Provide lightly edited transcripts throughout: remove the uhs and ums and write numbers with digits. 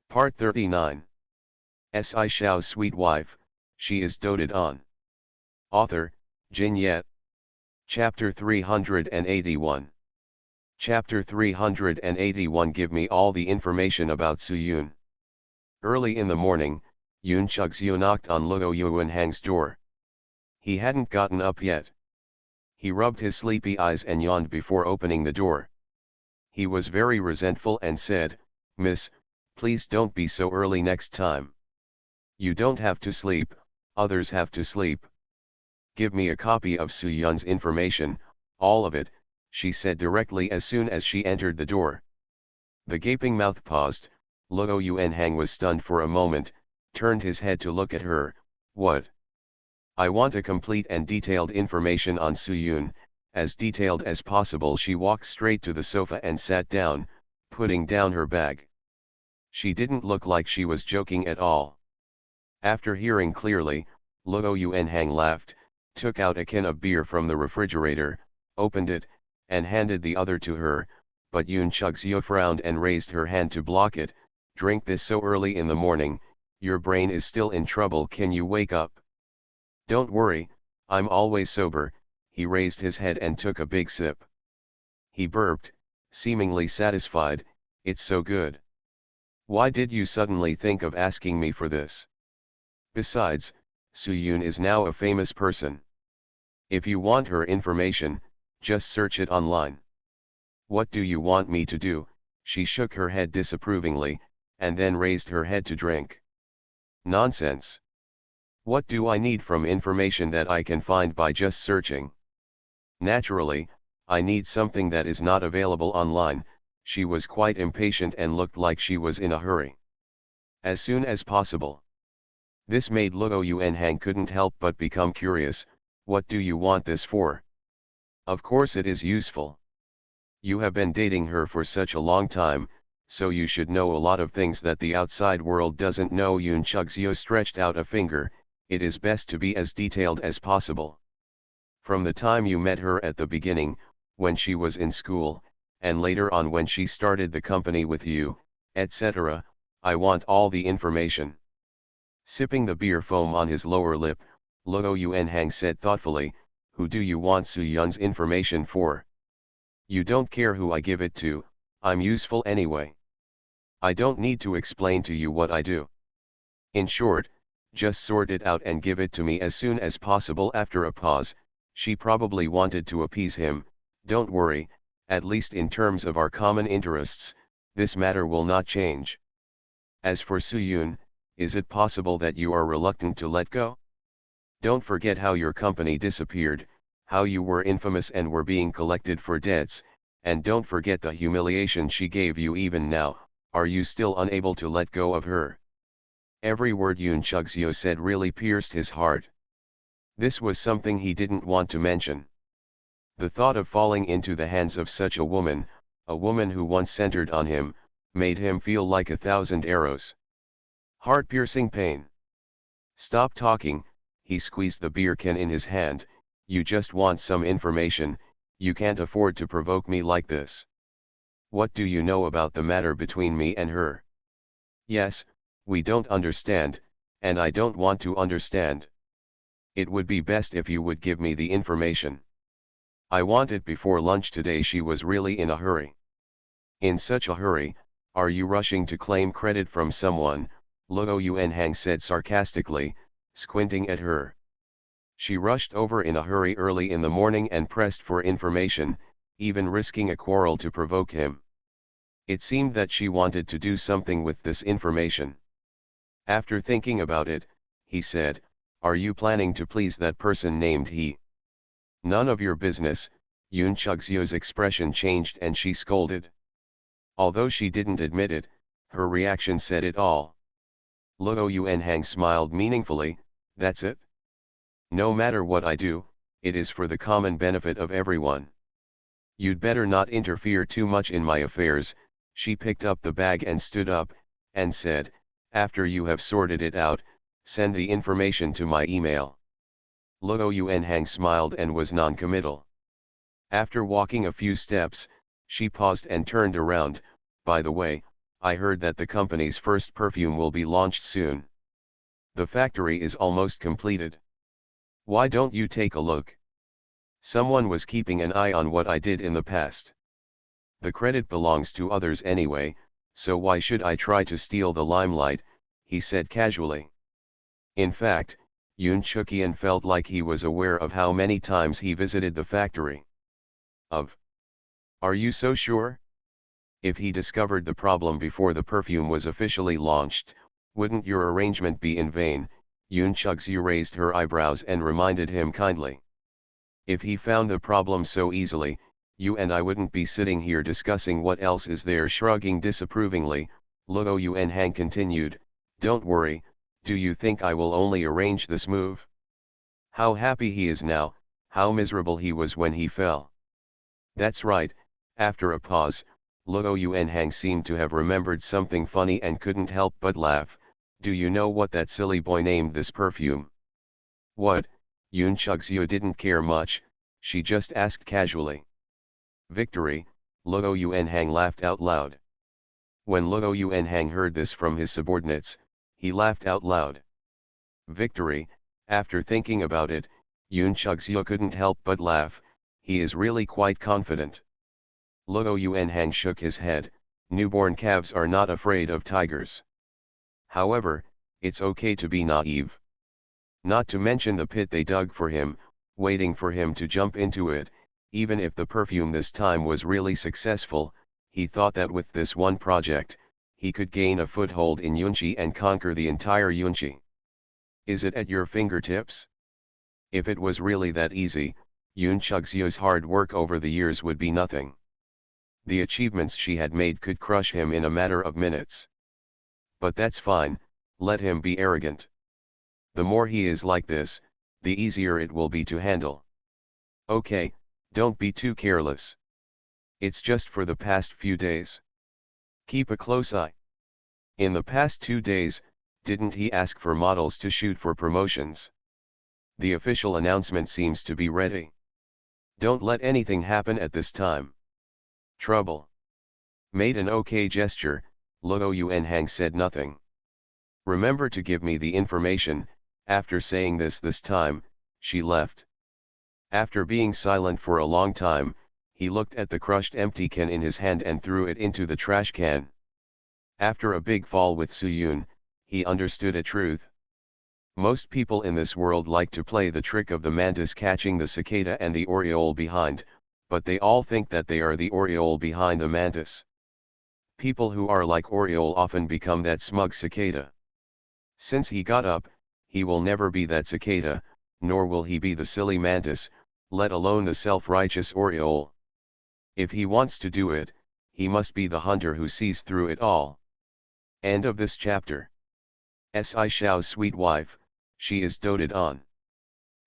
Part 39. Shao's sweet wife, she is doted on. Author, Jin Yet. Chapter 381. Chapter 381. Give me all the information about Su Yun. Early in the morning, Yun Chugzio knocked on Luo Yuanhang's door. He hadn't gotten up yet. He rubbed his sleepy eyes and yawned before opening the door. He was very resentful and said, "Miss, please don't be so early next time. You don't have to sleep, others have to sleep. Give me a copy of Su Yun's information, all of it," she said directly as soon as she entered the door. The gaping mouth paused. Luo Yuanhang was stunned for a moment, turned his head to look at her. "What? I want a complete and detailed information on Su Yun," as detailed as possible. She walked straight to the sofa and sat down, putting down her bag. She didn't look like she was joking at all. After hearing clearly, Luo Yuanhang laughed, took out a can of beer from the refrigerator, opened it, and handed the other to her, but Yun Chugzio frowned and raised her hand to block it. "Drink this so early in the morning, your brain is still in trouble. Can you wake up?" "Don't worry, I'm always sober." He raised his head and took a big sip. He burped, seemingly satisfied. "It's so good. Why did you suddenly think of asking me for this? Besides, Su Yun is now a famous person. If you want her information, just search it online." "What do you want me to do?" She shook her head disapprovingly, and then raised her head to drink. "Nonsense. What do I need from information that I can find by just searching? Naturally, I need something that is not available online." She was quite impatient and looked like she was in a hurry. "As soon as possible." This made Luo Yuanhang couldn't help but become curious. "What do you want this for?" "Of course it is useful. You have been dating her for such a long time, so you should know a lot of things that the outside world doesn't know." Yun Chugzio stretched out a finger. "It is best to be as detailed as possible. From the time you met her at the beginning, when she was in school, and later on when she started the company with you, etc., I want all the information." Sipping the beer foam on his lower lip, Luo Yuanhang said thoughtfully, "Who do you want Su Yun's information for?" "You don't care who I give it to, I'm useful anyway. I don't need to explain to you what I do. In short, just sort it out and give it to me as soon as possible." After a pause, she probably wanted to appease him. "Don't worry, at least in terms of our common interests, this matter will not change. As for Su Yun, is it possible that you are reluctant to let go? Don't forget how your company disappeared, how you were infamous and were being collected for debts, and don't forget the humiliation she gave you. Even now, are you still unable to let go of her?" Every word Yun Chugzio said really pierced his heart. This was something he didn't want to mention. The thought of falling into the hands of such a woman who once centered on him, made him feel like 1,000 arrows. Heart-piercing pain. "Stop talking," he squeezed the beer can in his hand. "You just want some information, you can't afford to provoke me like this. What do you know about the matter between me and her?" "Yes, we don't understand, and I don't want to understand. It would be best if you would give me the information. I want it before lunch today." She was really in a hurry. "In such a hurry, are you rushing to claim credit from someone?" Luo Yuanhang said sarcastically, squinting at her. She rushed over in a hurry early in the morning and pressed for information, even risking a quarrel to provoke him. It seemed that she wanted to do something with this information. After thinking about it, he said, "Are you planning to please that person named He?" "None of your business." Yun Chugzio's expression changed and she scolded. Although she didn't admit it, her reaction said it all. Luo Yuanhang smiled meaningfully. "That's it? No matter what I do, it is for the common benefit of everyone. You'd better not interfere too much in my affairs." She picked up the bag and stood up, and said, "After you have sorted it out, send the information to my email." Luo Yuanhang smiled and was non-committal. After walking a few steps, she paused and turned around. "By the way, I heard that the company's first perfume will be launched soon. The factory is almost completed. Why don't you take a look? Someone was keeping an eye on what I did in the past. The credit belongs to others anyway, so why should I try to steal the limelight, he said casually. In fact, Yoon Chuk-yeon felt like he was aware of how many times he visited the factory. Are you so sure? If he discovered the problem before the perfume was officially launched, wouldn't your arrangement be in vain? Yoon Chuk-yeon raised her eyebrows and reminded him kindly. If he found the problem so easily, you and I wouldn't be sitting here discussing what else is there. Shrugging disapprovingly, Luo Yuanhang continued, don't worry, do you think I will only arrange this move? How happy he is now, how miserable he was when he fell. That's right. After a pause, Luo Yuanhang seemed to have remembered something funny and couldn't help but laugh. Do you know what that silly boy named this perfume? What? Yoon Chuk-yeon didn't care much, she just asked casually. Victory, Luo Yuanhang laughed out loud. When Luo Yuanhang heard this from his subordinates, he laughed out loud. Victory. After thinking about it, Yoon Chuk-yeon couldn't help but laugh. He is really quite confident. Luo Yuanhang shook his head. Newborn calves are not afraid of tigers. However, it's okay to be naive. Not to mention the pit they dug for him, waiting for him to jump into it. Even if the perfume this time was really successful, he thought that with this one project, he could gain a foothold in Yunchi and conquer the entire Yunchi. Is it at your fingertips? If it was really that easy, Yoon Chuk-yeon's hard work over the years would be nothing. The achievements she had made could crush him in a matter of minutes. But that's fine, let him be arrogant. The more he is like this, the easier it will be to handle. Okay, don't be too careless. It's just for the past few days. Keep a close eye. In the past 2 days, didn't he ask for models to shoot for promotions? The official announcement seems to be ready. Don't let anything happen at this time. Trouble. Made an okay gesture, Luo Yuanhang said nothing. Remember to give me the information. After saying this time, she left. After being silent for a long time, he looked at the crushed empty can in his hand and threw it into the trash can. After a big fall with Soo-yoon, he understood a truth. Most people in this world like to play the trick of the mantis catching the cicada and the oriole behind, but they all think that they are the oriole behind the mantis. People who are like oriole often become that smug cicada. Since he got up, he will never be that cicada, nor will he be the silly mantis, let alone the self-righteous oriole. If he wants to do it, he must be the hunter who sees through it all. End of this chapter. Shao's sweet wife, she is doted on.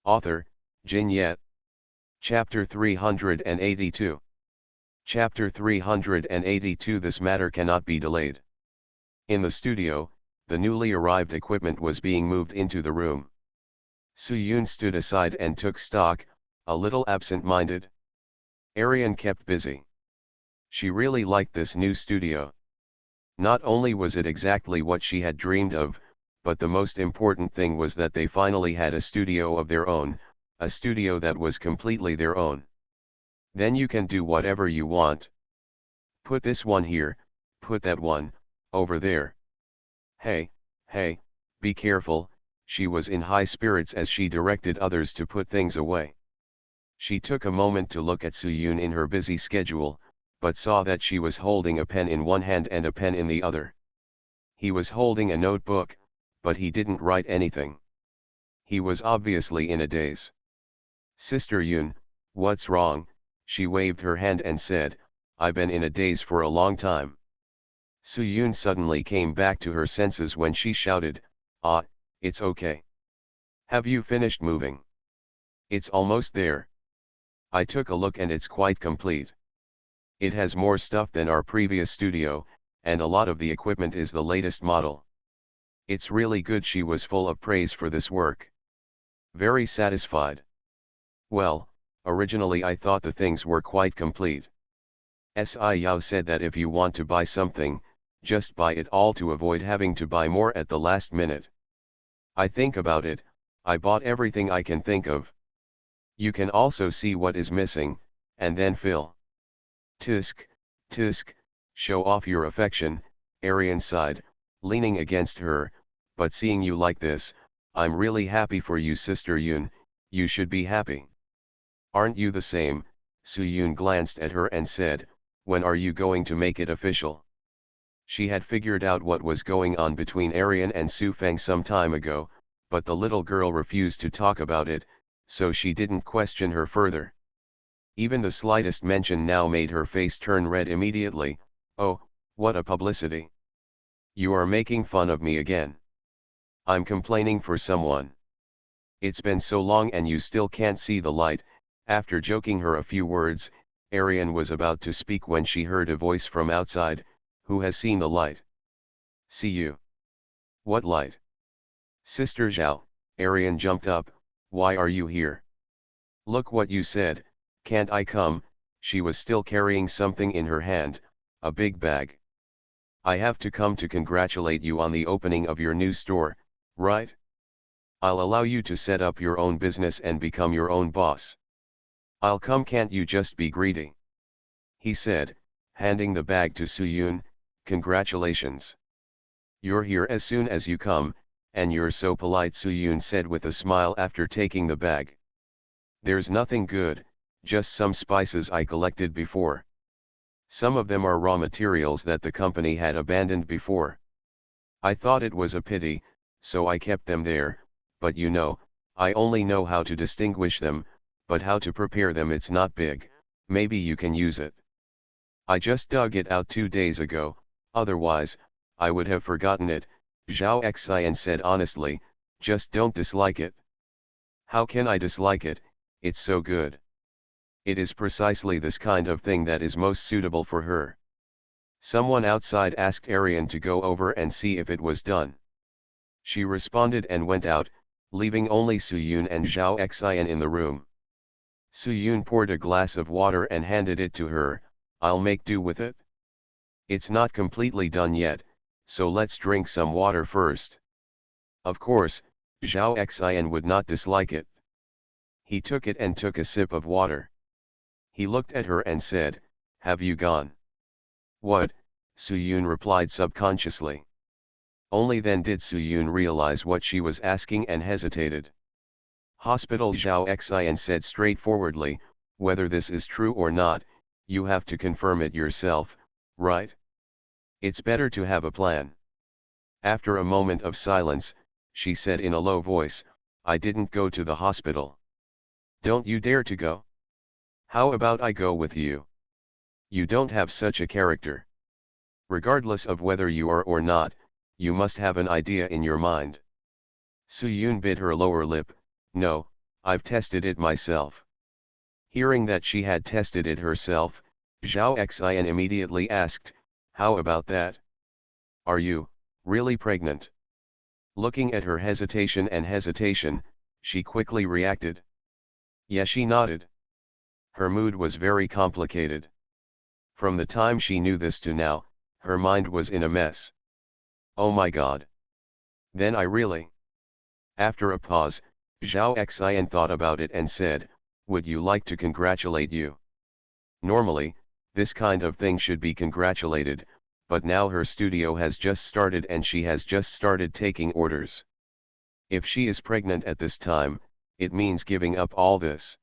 Author, Jin Yet. Chapter 382. Chapter 382. This matter cannot be delayed. In the studio, the newly arrived equipment was being moved into the room. Soo-yoon stood aside and took stock, a little absent-minded. Arian kept busy. She really liked this new studio. Not only was it exactly what she had dreamed of, but the most important thing was that they finally had a studio of their own, a studio that was completely their own. Then you can do whatever you want. Put this one here, put that one, over there. Hey, be careful. She was in high spirits as she directed others to put things away. She took a moment to look at Soo-yoon in her busy schedule, but saw that she was holding a pen in one hand and a pen in the other. He was holding a notebook, but he didn't write anything. He was obviously in a daze. Sister Yoon, what's wrong? She waved her hand and said, I've been in a daze for a long time. Soo-yoon suddenly came back to her senses when she shouted, Ah, it's okay. Have you finished moving? It's almost there. I took a look and it's quite complete. It has more stuff than our previous studio, and a lot of the equipment is the latest model. It's really good. She was full of praise for this work. Very satisfied. Well, originally I thought the things were quite complete. Si Yao said that if you want to buy something, just buy it all to avoid having to buy more at the last minute. I think about it, I bought everything I can think of. You can also see what is missing, and then fill. Tisk, tisk, show off your affection, Arian sighed, leaning against her, but seeing you like this, I'm really happy for you, Sister Yoon, you should be happy. Aren't you the same? Soo Yoon glanced at her and said, when are you going to make it official? She had figured out what was going on between Arian and Su Feng some time ago, but the little girl refused to talk about it, so she didn't question her further. Even the slightest mention now made her face turn red immediately. Oh, what a publicity. You are making fun of me again. I'm complaining for someone. It's been so long and you still can't see the light. After joking her a few words, Arian was about to speak when she heard a voice from outside, who has seen the light? See you. What light? Sister Zhao, Arian jumped up, why are you here? Look what you said, can't I come? She was still carrying something in her hand, a big bag. I have to come to congratulate you on the opening of your new store, right? I'll allow you to set up your own business and become your own boss. I'll come, can't you just be greedy? He said, handing the bag to Soo Yoon, congratulations. You're here as soon as you come, and you're so polite, Soo Yoon said with a smile after taking the bag. There's nothing good, just some spices I collected before. Some of them are raw materials that the company had abandoned before. I thought it was a pity, so I kept them there, but you know, I only know how to distinguish them, but how to prepare them it's not big, maybe you can use it. I just dug it out 2 days ago, otherwise, I would have forgotten it, Zhao Xian said honestly, just don't dislike it. How can I dislike it, it's so good. It is precisely this kind of thing that is most suitable for her. Someone outside asked Arian to go over and see if it was done. She responded and went out, leaving only Soo Yoon and Zhao Xian in the room. Soo Yoon poured a glass of water and handed it to her, I'll make do with it. It's not completely done yet, so let's drink some water first. Of course, Zhao Xian would not dislike it. He took it and took a sip of water. He looked at her and said, have you gone? What? Soo Yoon replied subconsciously. Only then did Soo Yoon realize what she was asking and hesitated. Hospital, Zhao Xian said straightforwardly, whether this is true or not, you have to confirm it yourself, right? It's better to have a plan. After a moment of silence, she said in a low voice, I didn't go to the hospital. Don't you dare to go. How about I go with you? You don't have such a character. Regardless of whether you are or not, you must have an idea in your mind. Soo Yoon bit her lower lip, no, I've tested it myself. Hearing that she had tested it herself, Zhao Xian immediately asked, how about that? Are you, really pregnant? Looking at her hesitation, she quickly reacted. Yes, she nodded. Her mood was very complicated. From the time she knew this to now, her mind was in a mess. Oh my god. Then I really. After a pause, Zhao Xian thought about it and said, would you like to congratulate you? Normally, this kind of thing should be congratulated, but now her studio has just started and she has just started taking orders. If she is pregnant at this time, it means giving up all this.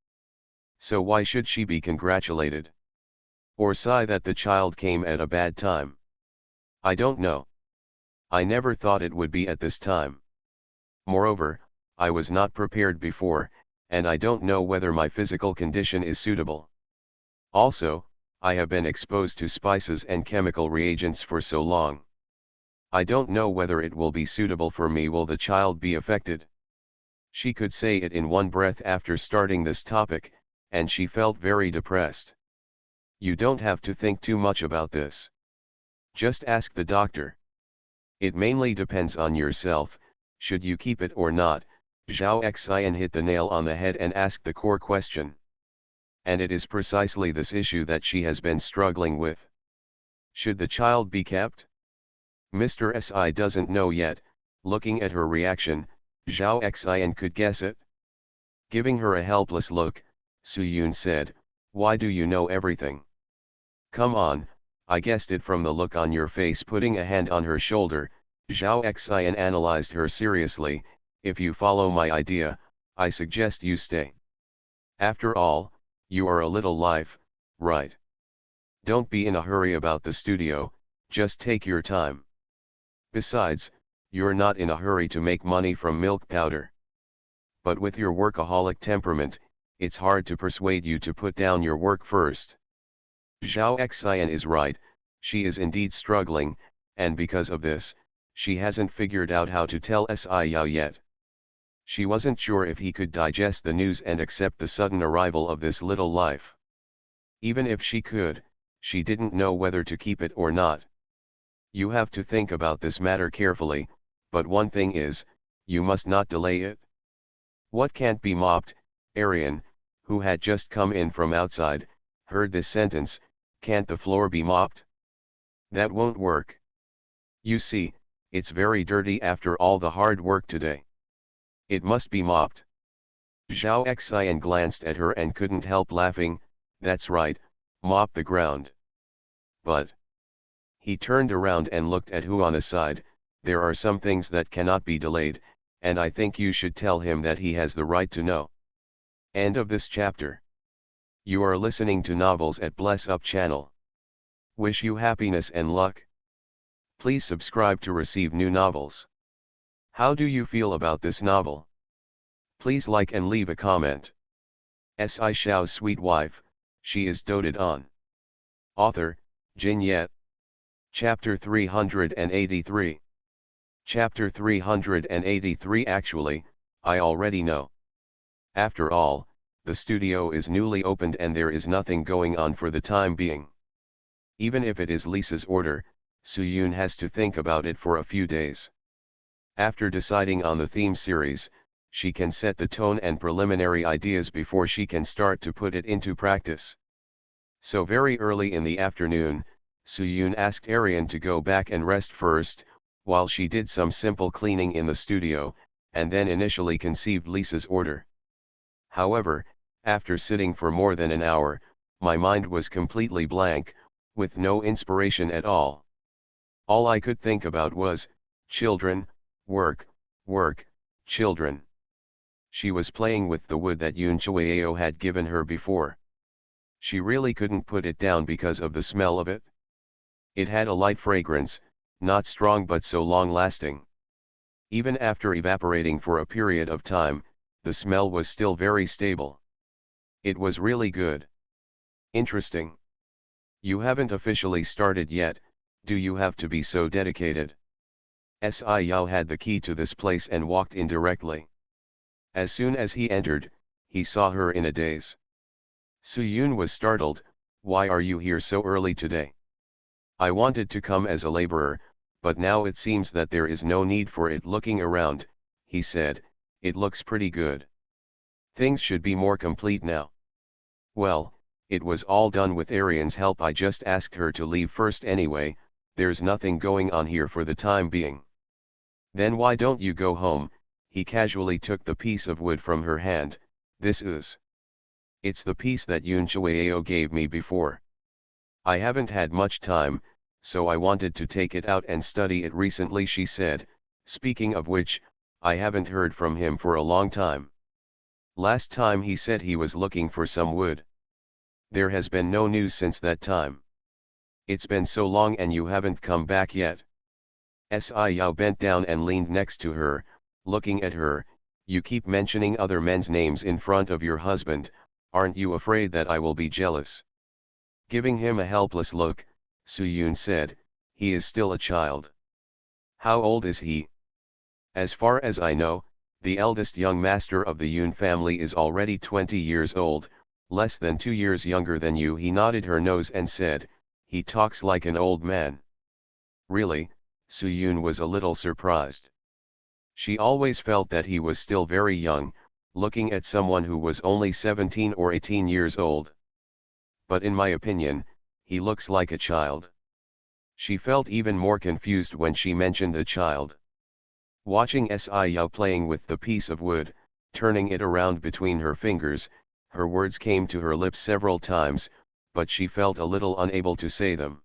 So why should she be congratulated? Or sigh that the child came at a bad time? I don't know. I never thought it would be at this time. Moreover, I was not prepared before, and I don't know whether my physical condition is suitable. Also, I have been exposed to spices and chemical reagents for so long. I don't know whether it will be suitable for me. Will the child be affected? She could say it in one breath after starting this topic, and she felt very depressed. You don't have to think too much about this. Just ask the doctor. It mainly depends on yourself, should you keep it or not. Zhao Xian hit the nail on the head and asked the core question. And it is precisely this issue that she has been struggling with. Should the child be kept? Mr. Si doesn't know yet. Looking at her reaction, Zhao Xian could guess it. Giving her a helpless look, Su Yun said, "Why do you know everything? Come on, I guessed it from the look on your face." Putting a hand on her shoulder, Zhao Xian analyzed her seriously. "If you follow my idea, I suggest you stay. After all, you are a little life, right? Don't be in a hurry about the studio, just take your time. Besides, you're not in a hurry to make money from milk powder. But with your workaholic temperament, it's hard to persuade you to put down your work first." Zhao Xian is right, she is indeed struggling, and because of this, she hasn't figured out how to tell Si Yao yet. She wasn't sure if he could digest the news and accept the sudden arrival of this little life. Even if she could, she didn't know whether to keep it or not. You have to think about this matter carefully, but one thing is, you must not delay it. What can't be mopped? Arian, who had just come in from outside, heard this sentence. Can't the floor be mopped? That won't work. You see, it's very dirty after all the hard work today. It must be mopped. Zhao Xian glanced at her and couldn't help laughing. That's right, mop the ground. But he turned around and looked at Huan aside. There are some things that cannot be delayed, and I think you should tell him that he has the right to know. End of this chapter. You are listening to Novels at Bless Up channel. Wish you happiness and luck. Please subscribe to receive new novels. How do you feel about this novel? Please like and leave a comment. Shao's sweet wife, she is doted on. Author, Jin Yet. Chapter 383. Chapter 383. Actually, I already know. After all, the studio is newly opened and there is nothing going on for the time being. Even if it is Lisa's order, Su Yun has to think about it for a few days. After deciding on the theme series, she can set the tone and preliminary ideas before she can start to put it into practice. So very early in the afternoon, Su Yun asked Arian to go back and rest first, while she did some simple cleaning in the studio, and then initially conceived Lisa's order. However, after sitting for more than an hour, my mind was completely blank, with no inspiration at all. All I could think about was, children, work, work, children. She was playing with the wood that Yun Chueo had given her before. She really couldn't put it down because of the smell of it. It had a light fragrance, not strong but so long-lasting. Even after evaporating for a period of time, the smell was still very stable. It was really good. Interesting. You haven't officially started yet, do you have to be so dedicated? Si Yao had the key to this place and walked in directly. As soon as he entered, he saw her in a daze. Su Yun was startled. Why are you here so early today? I wanted to come as a laborer, but now it seems that there is no need for it. Looking around, he said, it looks pretty good. Things should be more complete now. Well, it was all done with Arian's help. I just asked her to leave first anyway. There's nothing going on here for the time being. Then why don't you go home? He casually took the piece of wood from her hand. It's the piece that Yun Chueo gave me before. I haven't had much time, so I wanted to take it out and study it recently, she said. Speaking of which, I haven't heard from him for a long time. Last time he said he was looking for some wood. There has been no news since that time. It's been so long and you haven't come back yet. Si Yao bent down and leaned next to her, looking at her. You keep mentioning other men's names in front of your husband, aren't you afraid that I will be jealous? Giving him a helpless look, Su Yun said, he is still a child. How old is he? As far as I know, the eldest young master of the Yun family is already 20 years old, less than 2 years younger than you. He nodded her nose and said, he talks like an old man. Really? Su Yun was a little surprised. She always felt that he was still very young, looking at someone who was only 17 or 18 years old. But in my opinion, he looks like a child. She felt even more confused when she mentioned the child. Watching Sci-Yao playing with the piece of wood, turning it around between her fingers, her words came to her lips several times, but she felt a little unable to say them.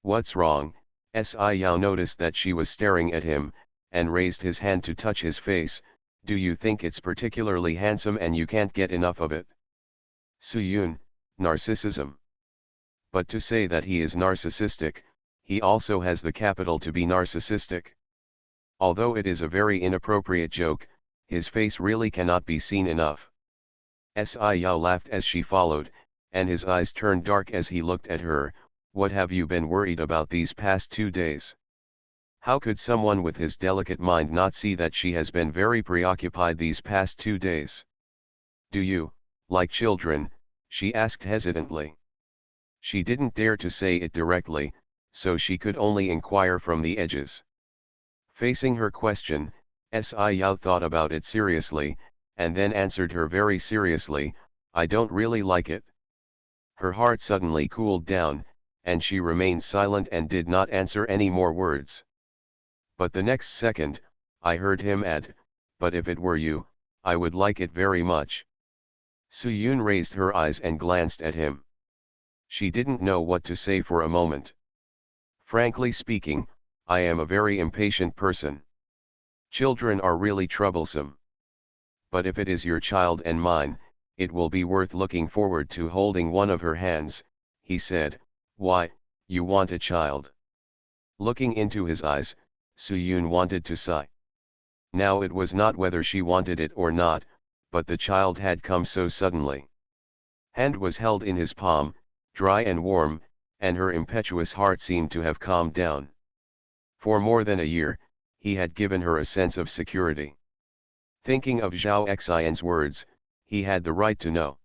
"What's wrong?" Sci-Yao noticed that she was staring at him, and raised his hand to touch his face. "Do you think it's particularly handsome and you can't get enough of it?" Suyun, narcissism. But to say that he is narcissistic, he also has the capital to be narcissistic. Although it is a very inappropriate joke, his face really cannot be seen enough. Sci-Yao laughed as she followed, and his eyes turned dark as he looked at her. "What have you been worried about these past 2 days? How could someone with his delicate mind not see that she has been very preoccupied these past 2 days? Do you, like children?" she asked hesitantly. She didn't dare to say it directly, so she could only inquire from the edges. Facing her question, Sci-Yao thought about it seriously, and then answered her very seriously, "I don't really like it." Her heart suddenly cooled down, and she remained silent and did not answer any more words. But the next second, I heard him add, "But if it were you, I would like it very much." Suyun raised her eyes and glanced at him. She didn't know what to say for a moment. "Frankly speaking, I am a very impatient person. Children are really troublesome. But if it is your child and mine, it will be worth looking forward to holding one of her hands," he said. "Why, you want a child?" Looking into his eyes, Suyun wanted to sigh. Now it was not whether she wanted it or not, but the child had come so suddenly. Hand was held in his palm, dry and warm, and her impetuous heart seemed to have calmed down. For more than a year, he had given her a sense of security. Thinking of Zhao Xian's words, he had the right to know.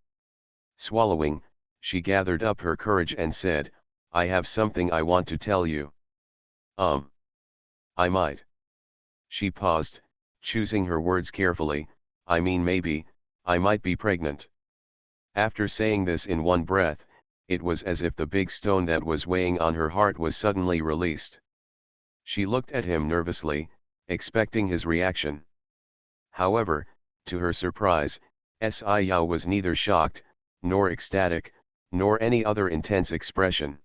Swallowing, she gathered up her courage and said, "I have something I want to tell you." I might." She paused, choosing her words carefully. "I mean maybe, I might be pregnant." After saying this in one breath, it was as if the big stone that was weighing on her heart was suddenly released. She looked at him nervously, expecting his reaction. However, to her surprise, Sci-Yao was neither shocked, nor ecstatic, nor any other intense expression.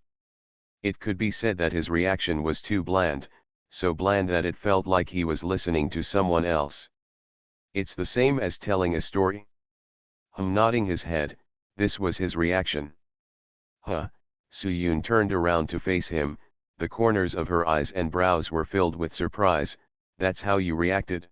It could be said that his reaction was too bland, so bland that it felt like he was listening to someone else. "It's the same as telling a story?" Nodding his head, this was his reaction. "Huh." Suyun turned around to face him, the corners of her eyes and brows were filled with surprise. "That's how you reacted?"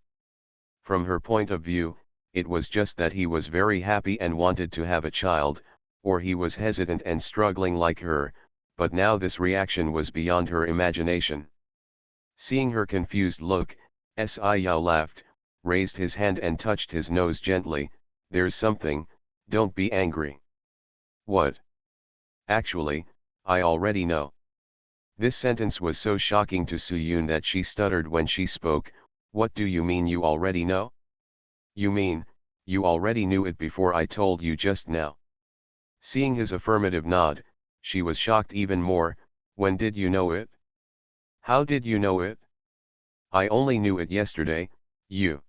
From her point of view, it was just that he was very happy and wanted to have a child, or he was hesitant and struggling like her, but now this reaction was beyond her imagination. Seeing her confused look, Sci-Yao laughed, raised his hand and touched his nose gently. "There's something, don't be angry." "What?" "Actually, I already know." This sentence was so shocking to Suyun that she stuttered when she spoke. "What do you mean you already know?" "You mean, you already knew it before I told you just now." Seeing his affirmative nod, she was shocked even more. "When did you know it? How did you know it?" "I only knew it yesterday, you."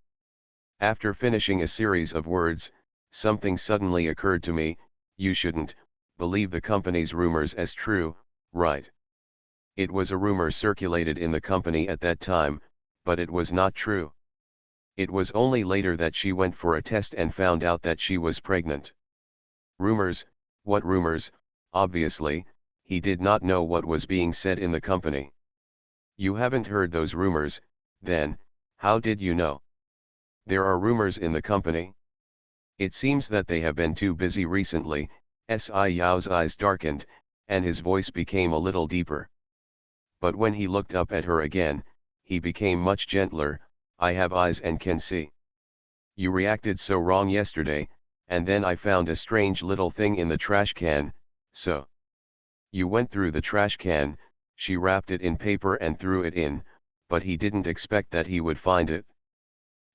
After finishing a series of words, something suddenly occurred to me. "You shouldn't believe the company's rumors as true, right?" It was a rumor circulated in the company at that time, but it was not true. It was only later that she went for a test and found out that she was pregnant. Rumors, what rumors? Obviously, he did not know what was being said in the company. "You haven't heard those rumors, then, how did you know?" "There are rumors in the company. It seems that they have been too busy recently." Sci-Yao's eyes darkened, and his voice became a little deeper. But when he looked up at her again, he became much gentler. "I have eyes and can see. You reacted so wrong yesterday, and then I found a strange little thing in the trash can, so. You went through the trash can." She wrapped it in paper and threw it in, but he didn't expect that he would find it.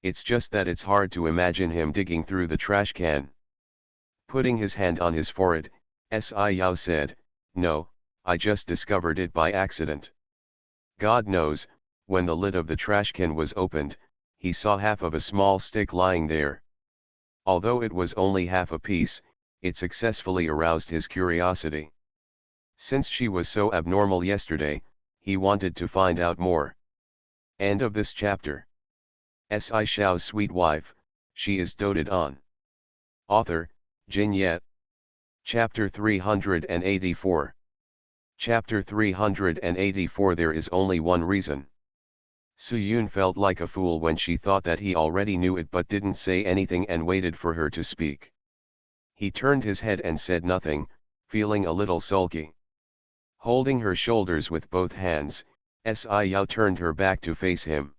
"It's just that it's hard to imagine him digging through the trash can." Putting his hand on his forehead, Sci-Yao said, "No, I just discovered it by accident. God knows, when the lid of the trash can was opened, he saw half of a small stick lying there. Although it was only half a piece, it successfully aroused his curiosity. Since she was so abnormal yesterday, he wanted to find out more. End of this chapter. Shao's sweet wife, she is doted on. Author, Jin Yet. Chapter 384. Chapter 384. There is only one reason. Su-yoon felt like a fool when she thought that he already knew it but didn't say anything and waited for her to speak. He turned his head and said nothing, feeling a little sulky. Holding her shoulders with both hands, Yao turned her back to face him.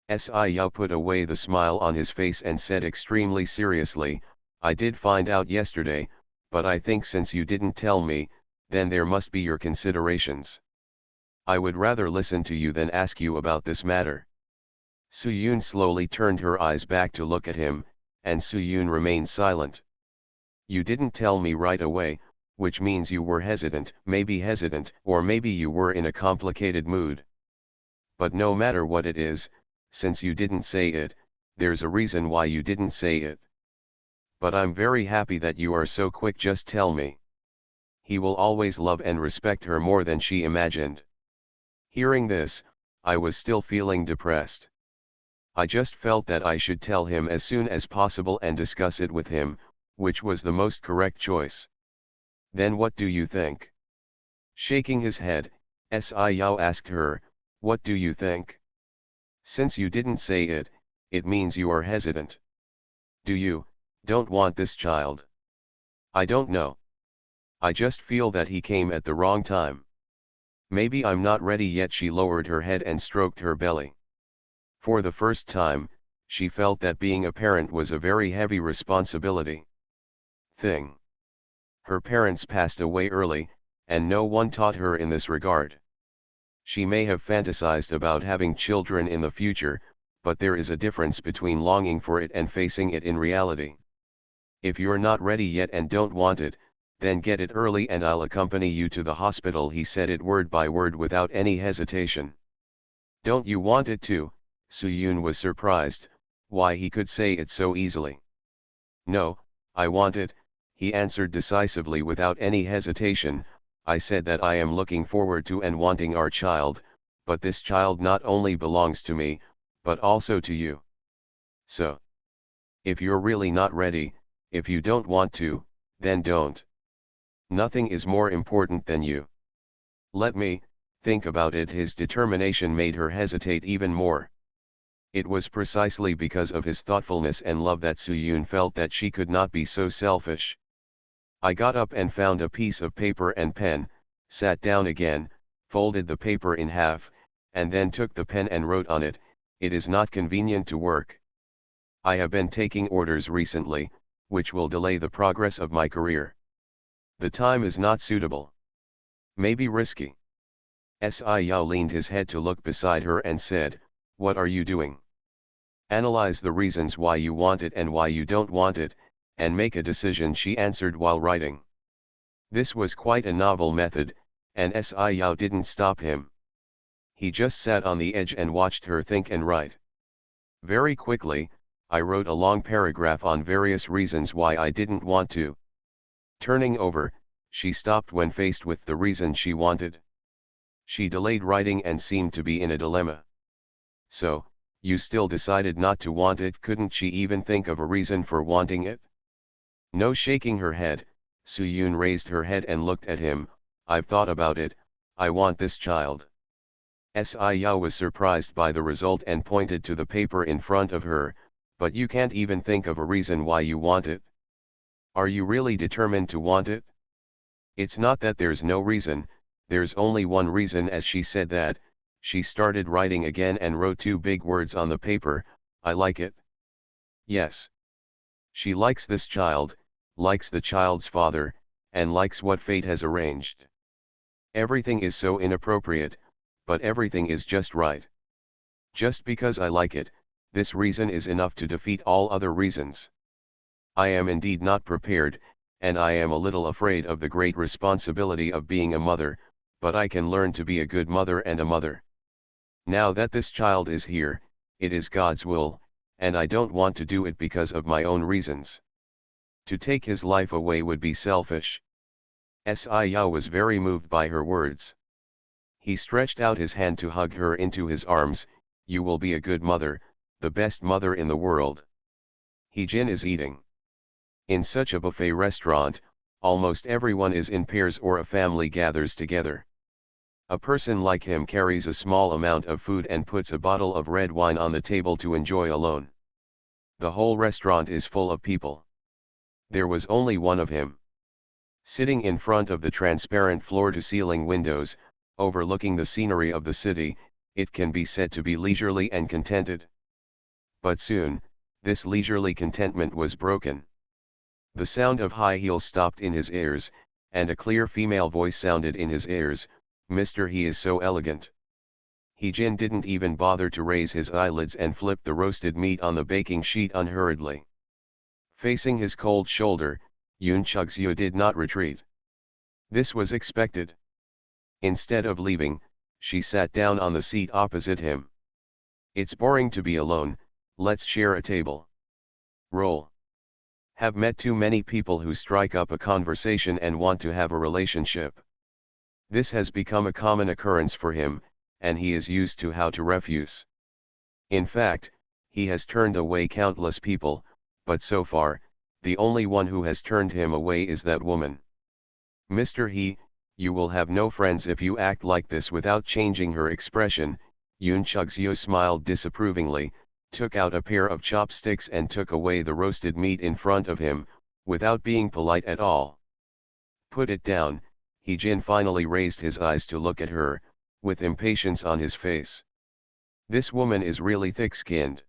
Yao put away the smile on his face and said extremely seriously, I did find out yesterday, but I think since you didn't tell me, then there must be your considerations. I would rather listen to you than ask you about this matter. Su-yoon slowly turned her eyes back to look at him, and Su-yoon remained silent. You didn't tell me right away, which means you were hesitant, or maybe you were in a complicated mood. But no matter what it is, since you didn't say it, there's a reason why you didn't say it. But I'm very happy that you are so quick. Just tell me. He will always love and respect her more than she imagined. Hearing this, I was still feeling depressed. I just felt that I should tell him as soon as possible and discuss it with him, which was the most correct choice. Then what do you think? Shaking his head, Yao asked her, what do you think? Since you didn't say it, it means you are hesitant. Don't want this child? I don't know. I just feel that he came at the wrong time. Maybe I'm not ready yet. She lowered her head and stroked her belly. For the first time, she felt that being a parent was a very heavy responsibility. Her parents passed away early, and no one taught her in this regard. She may have fantasized about having children in the future, but there is a difference between longing for it and facing it in reality. If you're not ready yet and don't want it, then get it early and I'll accompany you to the hospital. He said it word by word without any hesitation. Don't you want it too? Su-yoon was surprised, why he could say it so easily. No, I want it, he answered decisively without any hesitation. I said that I am looking forward to and wanting our child, but this child not only belongs to me, but also to you. So, if you're really not ready, if you don't want to, then don't. Nothing is more important than you. Let me think about it. His determination made her hesitate even more. It was precisely because of his thoughtfulness and love that Su-yoon felt that she could not be so selfish. I got up and found a piece of paper and pen, sat down again, folded the paper in half, and then took the pen and wrote on it, it is not convenient to work. I have been taking orders recently, which will delay the progress of my career. The time is not suitable. Maybe risky. Yao leaned his head to look beside her and said, what are you doing? Analyze the reasons why you want it and why you don't want it, and make a decision, she answered while writing. This was quite a novel method, and Yao didn't stop him. He just sat on the edge and watched her think and write. Very quickly, I wrote a long paragraph on various reasons why I didn't want to. Turning over, she stopped when faced with the reason she wanted. She delayed writing and seemed to be in a dilemma. So, you still decided not to want it? Couldn't she even think of a reason for wanting it? No. Shaking her head, Su-yoon raised her head and looked at him. I've thought about it, I want this child. Yao was surprised by the result and pointed to the paper in front of her, but you can't even think of a reason why you want it? Are you really determined to want it? It's not that there's no reason, there's only one reason. As she said that, she started writing again and wrote two big words on the paper, I like it. Yes. She likes this child, likes the child's father, and likes what fate has arranged. Everything is so inappropriate, but everything is just right. Just because I like it, this reason is enough to defeat all other reasons. I am indeed not prepared, and I am a little afraid of the great responsibility of being a mother, but I can learn to be a good mother and a mother. Now that this child is here, it is God's will, and I don't want to do it because of my own reasons. To take his life away would be selfish. Sci-fi was very moved by her words. He stretched out his hand to hug her into his arms. You will be a good mother, the best mother in the world. Jin is eating. In such a buffet restaurant, almost everyone is in pairs or a family gathers together. A person like him carries a small amount of food and puts a bottle of red wine on the table to enjoy alone. The whole restaurant is full of people. There was only one of him. Sitting in front of the transparent floor-to-ceiling windows, overlooking the scenery of the city, it can be said to be leisurely and contented. But soon, this leisurely contentment was broken. The sound of high heels stopped in his ears, and a clear female voice sounded in his ears, "Mister, he is so elegant." Jin didn't even bother to raise his eyelids and flipped the roasted meat on the baking sheet unhurriedly. Facing his cold shoulder, Yoon Chug-seo did not retreat. This was expected. Instead of leaving, she sat down on the seat opposite him. It's boring to be alone, let's share a table. Roll. Have met too many people who strike up a conversation and want to have a relationship. This has become a common occurrence for him, and he is used to how to refuse. In fact, he has turned away countless people, but so far, the only one who has turned him away is that woman. Mr. You will have no friends if you act like this. Without changing her expression, Yoon Chug-seo smiled disapprovingly, took out a pair of chopsticks and took away the roasted meat in front of him, without being polite at all. Put it down. Jin finally raised his eyes to look at her, with impatience on his face. This woman is really thick-skinned.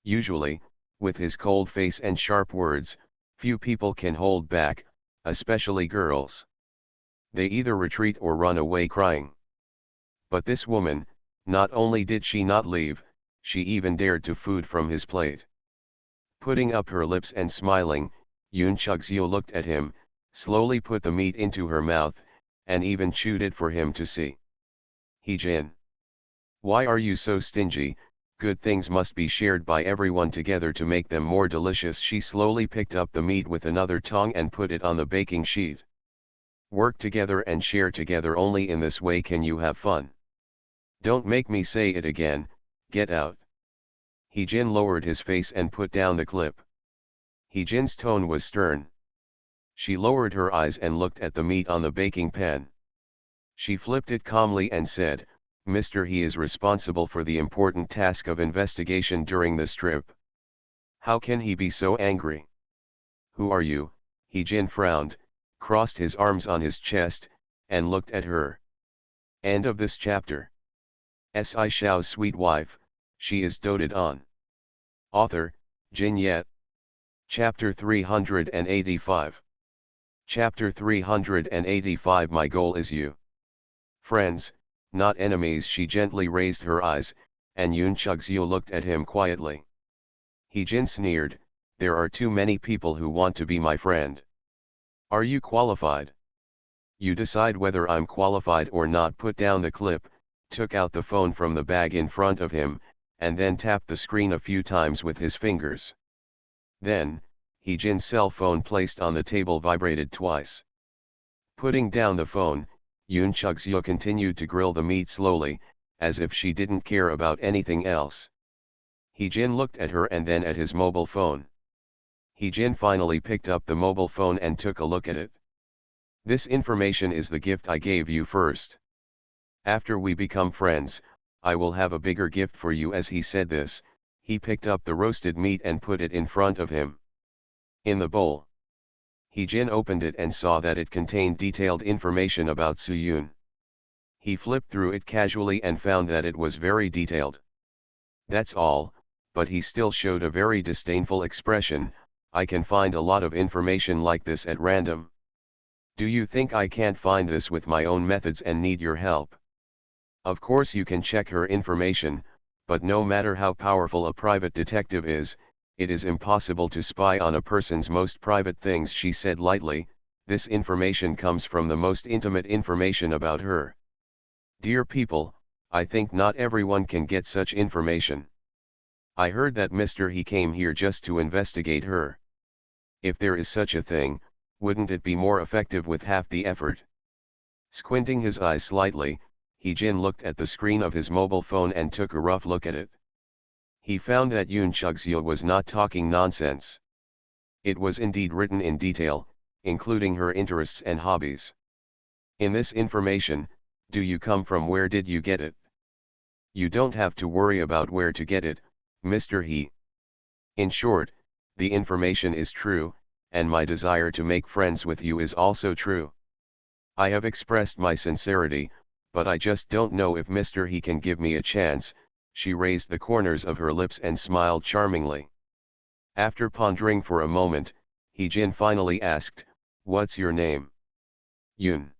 Usually, with his cold face and sharp words, few people can hold back, especially girls. They either retreat or run away crying. But this woman, not only did she not leave, she even dared to food from his plate. Putting up her lips and smiling, Yoon Chug-seo looked at him, slowly put the meat into her mouth, and even chewed it for him to see. Jin. Why are you so stingy? Good things must be shared by everyone together to make them more delicious. She slowly picked up the meat with another tongue and put it on the baking sheet. Work together and share together. Only in this way can you have fun. Don't make me say it again, get out. Jin lowered his face and put down the clip. Jin's tone was stern. She lowered her eyes and looked at the meat on the baking pan. She flipped it calmly and said, Mr. He is responsible for the important task of investigation during this trip. How can he be so angry? Who are you? Jin frowned, crossed his arms on his chest, and looked at her. End of this chapter. Shao's sweet wife, she is doted on. Author, Jin Yet. Chapter 385. Chapter 385. My goal is you. Friends, not enemies. She gently raised her eyes, and Yoon Chug-seo looked at him quietly. Jin sneered, there are too many people who want to be my friend. Are you qualified? You decide whether I'm qualified or not. Put down the clip, took out the phone from the bag in front of him, and then tapped the screen a few times with his fingers. Then, Jin's cell phone placed on the table vibrated twice. Putting down the phone, Yoon Chug-seo continued to grill the meat slowly, as if she didn't care about anything else. Jin looked at her and then at his mobile phone. Jin finally picked up the mobile phone and took a look at it. This information is the gift I gave you first. After we become friends, I will have a bigger gift for you. As he said this, he picked up the roasted meat and put it in front of him. In the bowl. Jin opened it and saw that it contained detailed information about Soo-yoon. He flipped through it casually and found that it was very detailed. That's all, but he still showed a very disdainful expression. I can find a lot of information like this at random. Do you think I can't find this with my own methods and need your help? Of course you can check her information, but no matter how powerful a private detective is, It is impossible to spy on a person's most private things, she said lightly. This information comes from the most intimate information about her. Dear people, I think not everyone can get such information. I heard that Mr. He came here just to investigate her. If there is such a thing, wouldn't it be more effective with half the effort? Squinting his eyes slightly, He-jin looked at the screen of his mobile phone and took a rough look at it. He found that Yoon Chug-seo was not talking nonsense. It was indeed written in detail, including her interests and hobbies. In this information, do you come from? Where did you get it? You don't have to worry about where to get it, Mr. He. In short, the information is true, and my desire to make friends with you is also true. I have expressed my sincerity, but I just don't know if Mr. He can give me a chance. She raised the corners of her lips and smiled charmingly. After pondering for a moment, He-jin finally asked, "What's your name?" Yoon.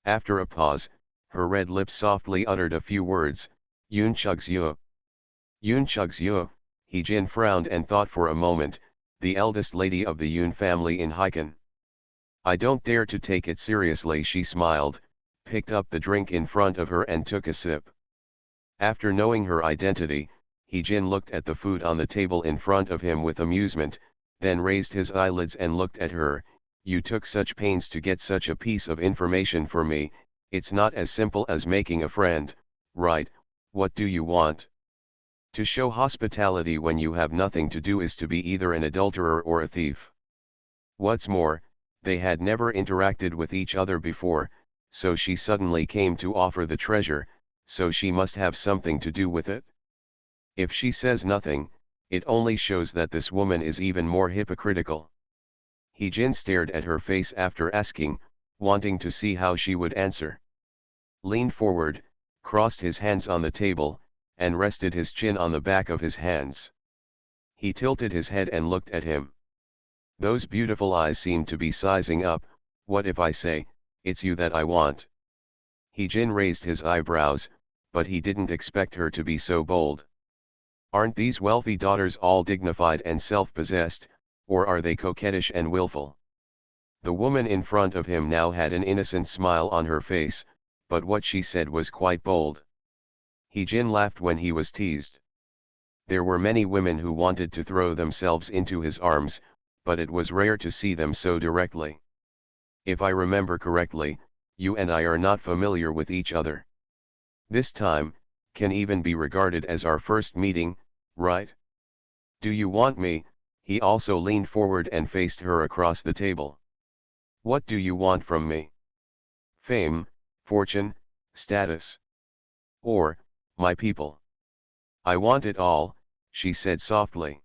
After a pause, her red lips softly uttered a few words, "Yoon Chug-seo." Yoon Chug-seo, He-jin frowned and thought for a moment, the eldest lady of the Yoon family in Haikan. I don't dare to take it seriously, she smiled, picked up the drink in front of her and took a sip. After knowing her identity, He-jin looked at the food on the table in front of him with amusement, then raised his eyelids and looked at her. You took such pains to get such a piece of information for me. It's not as simple as making a friend, right? What do you want? To show hospitality when you have nothing to do is to be either an adulterer or a thief. What's more, they had never interacted with each other before, so she suddenly came to offer the treasure, so she must have something to do with it. If she says nothing, it only shows that this woman is even more hypocritical. He-jin stared at her face after asking, wanting to see how she would answer. Leaned forward, crossed his hands on the table, and rested his chin on the back of his hands. He tilted his head and looked at him. Those beautiful eyes seemed to be sizing up. What if I say, it's you that I want? He-jin raised his eyebrows, but he didn't expect her to be so bold. Aren't these wealthy daughters all dignified and self-possessed, or are they coquettish and willful? The woman in front of him now had an innocent smile on her face, but what she said was quite bold. He-jin laughed when he was teased. There were many women who wanted to throw themselves into his arms, but it was rare to see them so directly. If I remember correctly, you and I are not familiar with each other. This time, can even be regarded as our first meeting, right? Do you want me? He also leaned forward and faced her across the table. What do you want from me? Fame, fortune, status? Or, my people? I want it all, she said softly.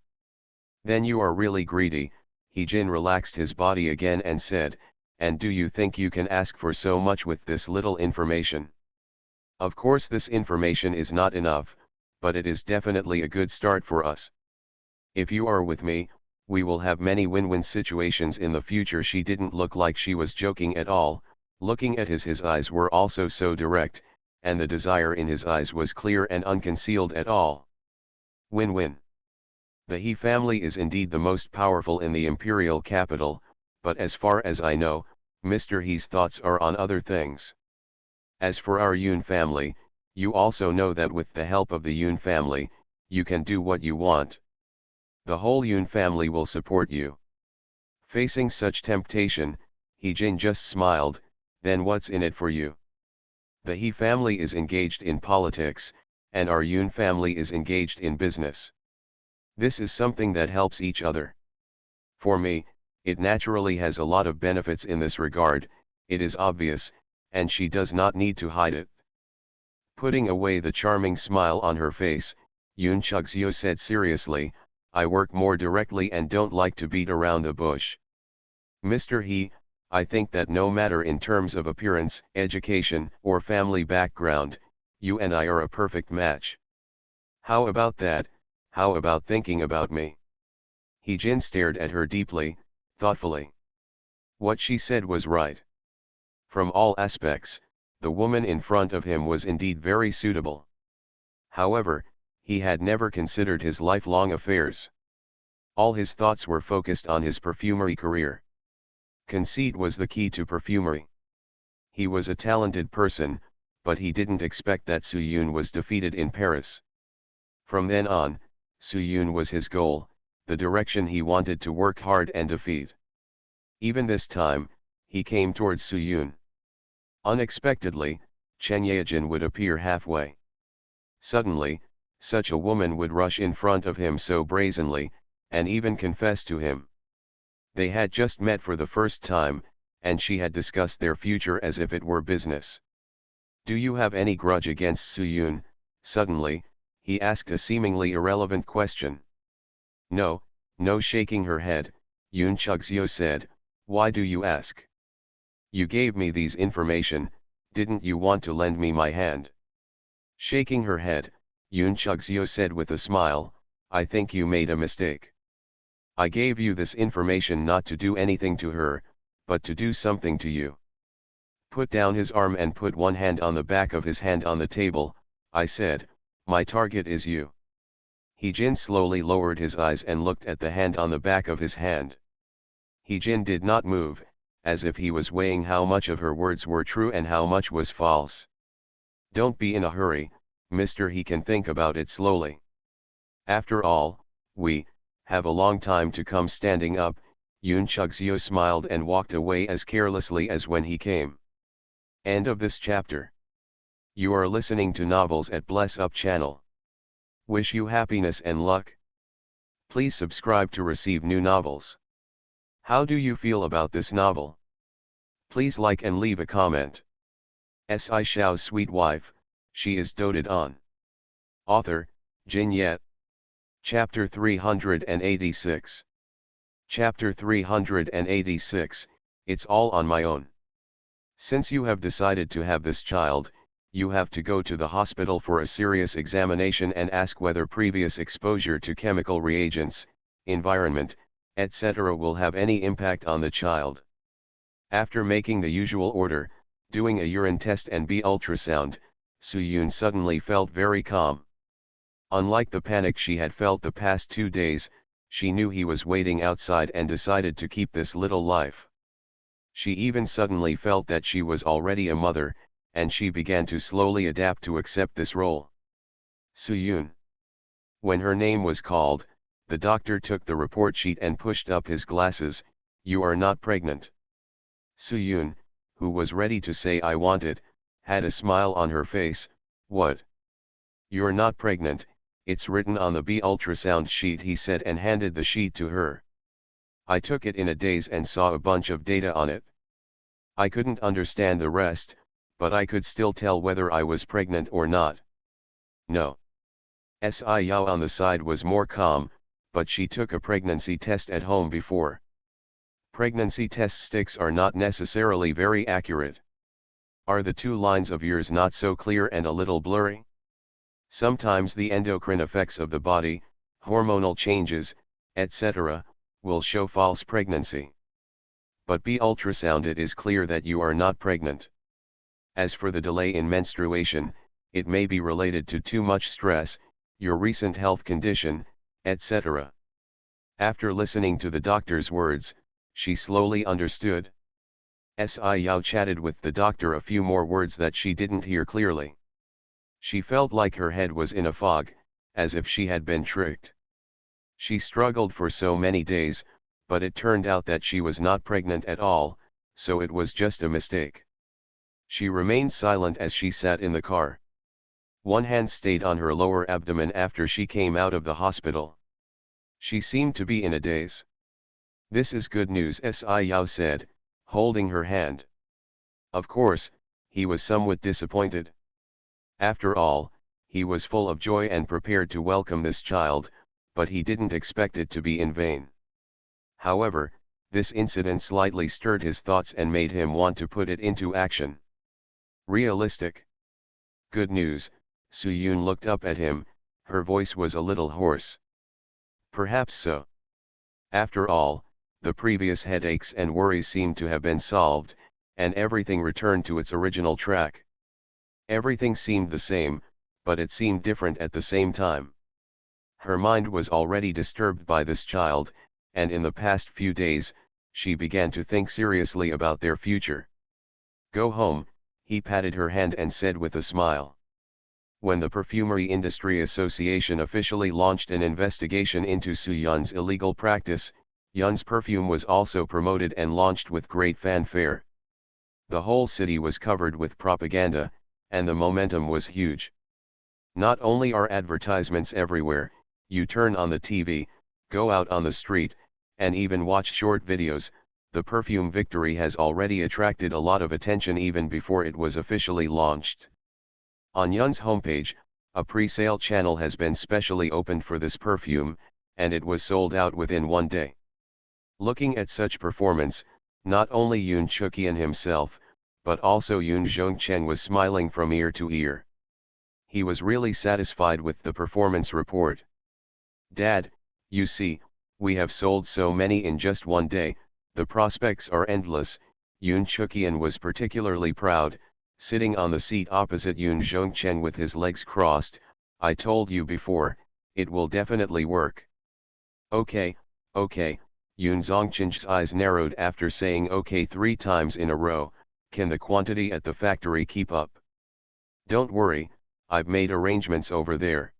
Then you are really greedy. He-jin relaxed his body again and said, and do you think you can ask for so much with this little information? Of course this information is not enough, but it is definitely a good start for us. If you are with me, we will have many win-win situations in the future. She didn't look like she was joking at all. Looking at his eyes were also so direct, and the desire in his eyes was clear and unconcealed at all. Win-win. The He family is indeed the most powerful in the imperial capital, but as far as I know, Mr. He's thoughts are on other things. As for our Yoon family, you also know that with the help of the Yoon family, you can do what you want. The whole Yoon family will support you. Facing such temptation, He-jin just smiled. Then what's in it for you? The He family is engaged in politics, and our Yoon family is engaged in business. This is something that helps each other. For me, it naturally has a lot of benefits in this regard. It is obvious, and she does not need to hide it. Putting away the charming smile on her face, Yoon Chug-seo said seriously, I work more directly and don't like to beat around the bush. Mr. He, I think that no matter in terms of appearance, education, or family background, you and I are a perfect match. How about that? How about thinking about me? He-jin stared at her deeply, thoughtfully. What she said was right. From all aspects, the woman in front of him was indeed very suitable. However, he had never considered his lifelong affairs. All his thoughts were focused on his perfumery career. Conceit was the key to perfumery. He was a talented person, but he didn't expect that Soo-yoon was defeated in Paris. From then on, Soo-yoon was his goal, the direction he wanted to work hard and defeat. Even this time, he came towards Soo-yoon. Unexpectedly, Chen Yejin would appear halfway. Suddenly, such a woman would rush in front of him so brazenly, and even confess to him. They had just met for the first time, and she had discussed their future as if it were business. "Do you have any grudge against Soo-yoon?" Suddenly, he asked a seemingly irrelevant question. "No, no," shaking her head, Yoon Chug-seo said. "Why do you ask? You gave me these information, didn't you want to lend me my hand?" Shaking her head, Yoon Chug-seo said with a smile, "I think you made a mistake. I gave you this information not to do anything to her, but to do something to you." Put down his arm and put one hand on the back of his hand on the table. I said, "My target is you." Hee-jin slowly lowered his eyes and looked at the hand on the back of his hand. Hee-jin did not move, as if he was weighing how much of her words were true and how much was false. "Don't be in a hurry, mister, he can think about it slowly. After all, we have a long time to come." Standing up, Yoon Chug-seo smiled and walked away as carelessly as when he came. End of this chapter. You are listening to Novels at Bless Up channel. Wish you happiness and luck. Please subscribe to receive new novels. How do you feel about this novel? Please like and leave a comment. Shao's sweet wife, she is doted on. Author, Jin Yet. Chapter 386. Chapter 386, It's all on my own. Since you have decided to have this child, you have to go to the hospital for a serious examination and ask whether previous exposure to chemical reagents, environment, etc. will have any impact on the child. After making the usual order, doing a urine test and B ultrasound, Soo-yoon suddenly felt very calm. Unlike the panic she had felt the past 2 days, she knew he was waiting outside and decided to keep this little life. She even suddenly felt that she was already a mother, and she began to slowly adapt to accept this role. Soo-yoon. When her name was called, the doctor took the report sheet and pushed up his glasses. "You are not pregnant." Soo-yoon, who was ready to say "I want it," had a smile on her face. "What? You're not pregnant? It's written on the B ultrasound sheet," he said and handed the sheet to her. "I took it in a daze and saw a bunch of data on it. I couldn't understand the rest, but I could still tell whether I was pregnant or not." "No." Yao on the side was more calm, but she took a pregnancy test at home before. Pregnancy test sticks are not necessarily very accurate. Are the 2 lines of yours not so clear and a little blurry? Sometimes the endocrine effects of the body, hormonal changes, etc., will show false pregnancy. But B ultrasound, it is clear that you are not pregnant. As for the delay in menstruation, it may be related to too much stress, your recent health condition, etc. After listening to the doctor's words, she slowly understood. Yao chatted with the doctor a few more words that she didn't hear clearly. She felt like her head was in a fog, as if she had been tricked. She struggled for so many days, but it turned out that she was not pregnant at all, so it was just a mistake. She remained silent as she sat in the car. One hand stayed on her lower abdomen after she came out of the hospital. She seemed to be in a daze. "This is good news," Yao said, holding her hand. Of course, he was somewhat disappointed. After all, he was full of joy and prepared to welcome this child, but he didn't expect it to be in vain. However, this incident slightly stirred his thoughts and made him want to put it into action. Realistic. Good news. Soo-yoon looked up at him, her voice was a little hoarse. Perhaps so. After all, the previous headaches and worries seemed to have been solved, and everything returned to its original track. Everything seemed the same, but it seemed different at the same time. Her mind was already disturbed by this child, and in the past few days, she began to think seriously about their future. Go home, he patted her hand and said with a smile. When the Perfumery Industry Association officially launched an investigation into Su Yun's illegal practice, Yun's perfume was also promoted and launched with great fanfare. The whole city was covered with propaganda, and the momentum was huge. Not only are advertisements everywhere, you turn on the TV, go out on the street, and even watch short videos, the perfume victory has already attracted a lot of attention even before it was officially launched. On Yun's homepage, a pre-sale channel has been specially opened for this perfume, and it was sold out within one day. Looking at such performance, not only Yoon Chuk-yeon himself, but also Yoon Jong-cheng was smiling from ear to ear. He was really satisfied with the performance report. Dad, you see, we have sold so many in just one day, the prospects are endless. Yoon Chuk-yeon was particularly proud, sitting on the seat opposite Yoon Jong-cheng with his legs crossed. I told you before, it will definitely work. Okay, okay, Yoon Jong-cheng's eyes narrowed after saying okay 3 times in a row. Can the quantity at the factory keep up? Don't worry, I've made arrangements over there.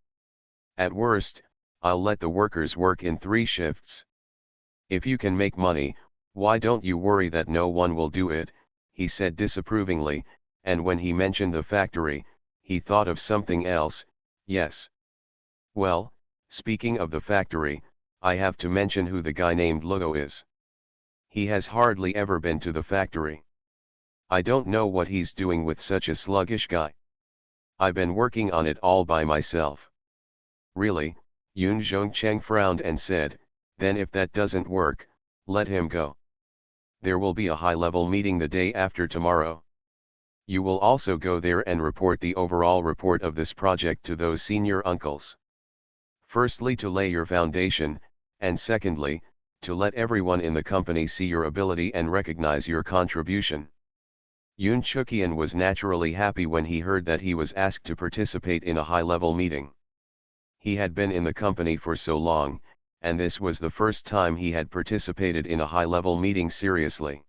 At worst, I'll let the workers work in 3 shifts. If you can make money, why don't you worry that no one will do it, he said disapprovingly, and when he mentioned the factory, he thought of something else. Yes. Well, speaking of the factory, I have to mention who the guy named Luo is. He has hardly ever been to the factory. I don't know what he's doing with such a sluggish guy. I've been working on it all by myself. Really? Yoon Jong-cheng frowned and said, then if that doesn't work, let him go. There will be a high-level meeting the day after tomorrow. You will also go there and report the overall report of this project to those senior uncles. Firstly, to lay your foundation, and secondly, to let everyone in the company see your ability and recognize your contribution. Yoon Chuk-yeon was naturally happy when he heard that he was asked to participate in a high-level meeting. He had been in the company for so long, and this was the first time he had participated in a high-level meeting seriously.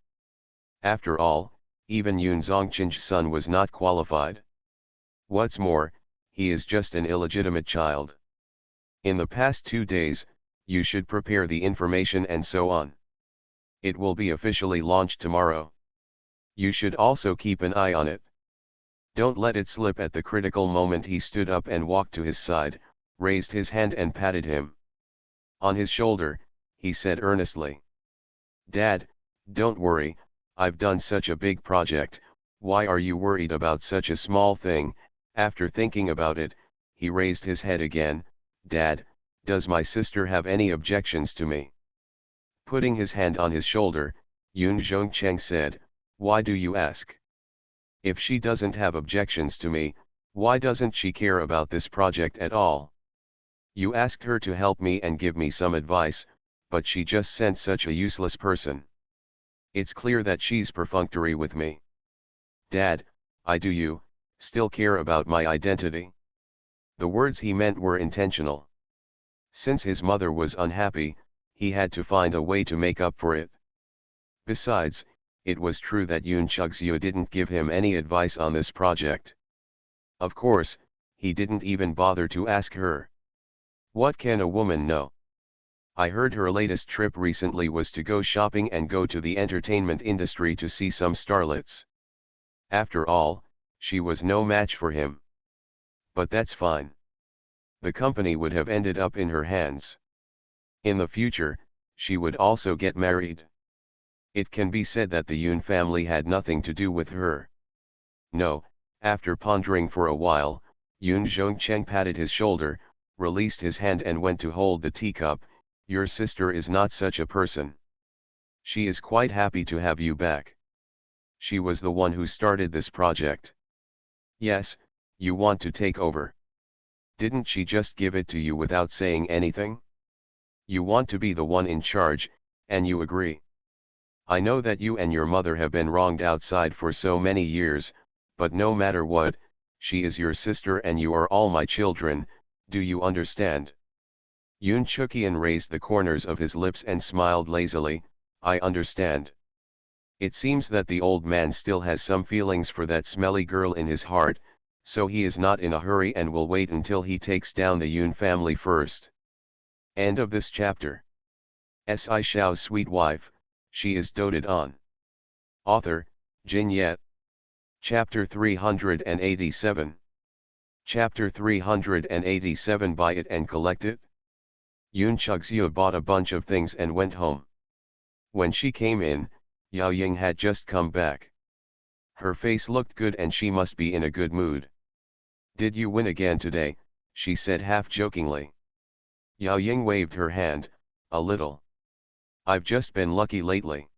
After all, even Yoon Jong-cheng's son was not qualified. What's more, he is just an illegitimate child. In the past 2 days, you should prepare the information and so on. It will be officially launched tomorrow. You should also keep an eye on it. Don't let it slip. At the critical moment he stood up and walked to his side, raised his hand and patted him on his shoulder. He said earnestly, Dad, don't worry, I've done such a big project, why are you worried about such a small thing? After thinking about it, he raised his head again. Dad, does my sister have any objections to me? Putting his hand on his shoulder, Yoon Jong-cheng said, why do you ask? If she doesn't have objections to me, why doesn't she care about this project at all? You asked her to help me and give me some advice, but she just sent such a useless person. It's clear that she's perfunctory with me. Dad, do you still care about my identity? The words he meant were intentional. Since his mother was unhappy, he had to find a way to make up for it. Besides, it was true that Yoon Chuk-yeon didn't give him any advice on this project. Of course, he didn't even bother to ask her. What can a woman know? I heard her latest trip recently was to go shopping and go to the entertainment industry to see some starlets. After all, she was no match for him. But that's fine. The company would have ended up in her hands. In the future, she would also get married. It can be said that the Yoon family had nothing to do with her. No, after pondering for a while, Yoon Jong-cheng patted his shoulder, released his hand and went to hold the teacup. Your sister is not such a person. She is quite happy to have you back. She was the one who started this project. Yes, you want to take over. Didn't she just give it to you without saying anything? You want to be the one in charge, and you agree. I know that you and your mother have been wronged outside for so many years, but no matter what, she is your sister and you are all my children, do you understand? Yoon Chukyeon raised the corners of his lips and smiled lazily. I understand. It seems that the old man still has some feelings for that smelly girl in his heart, so he is not in a hurry and will wait until he takes down the Yoon family first. End of this chapter. Shao's sweet wife, she is doted on. Author, Jin Yet. Chapter 387. Chapter 387. Buy it and collect it. Yoon Chuk-seo bought a bunch of things and went home. When she came in, Yao Ying had just come back. Her face looked good and she must be in a good mood. Did you win again today? She said half-jokingly. Yao Ying waved her hand, a little. I've just been lucky lately.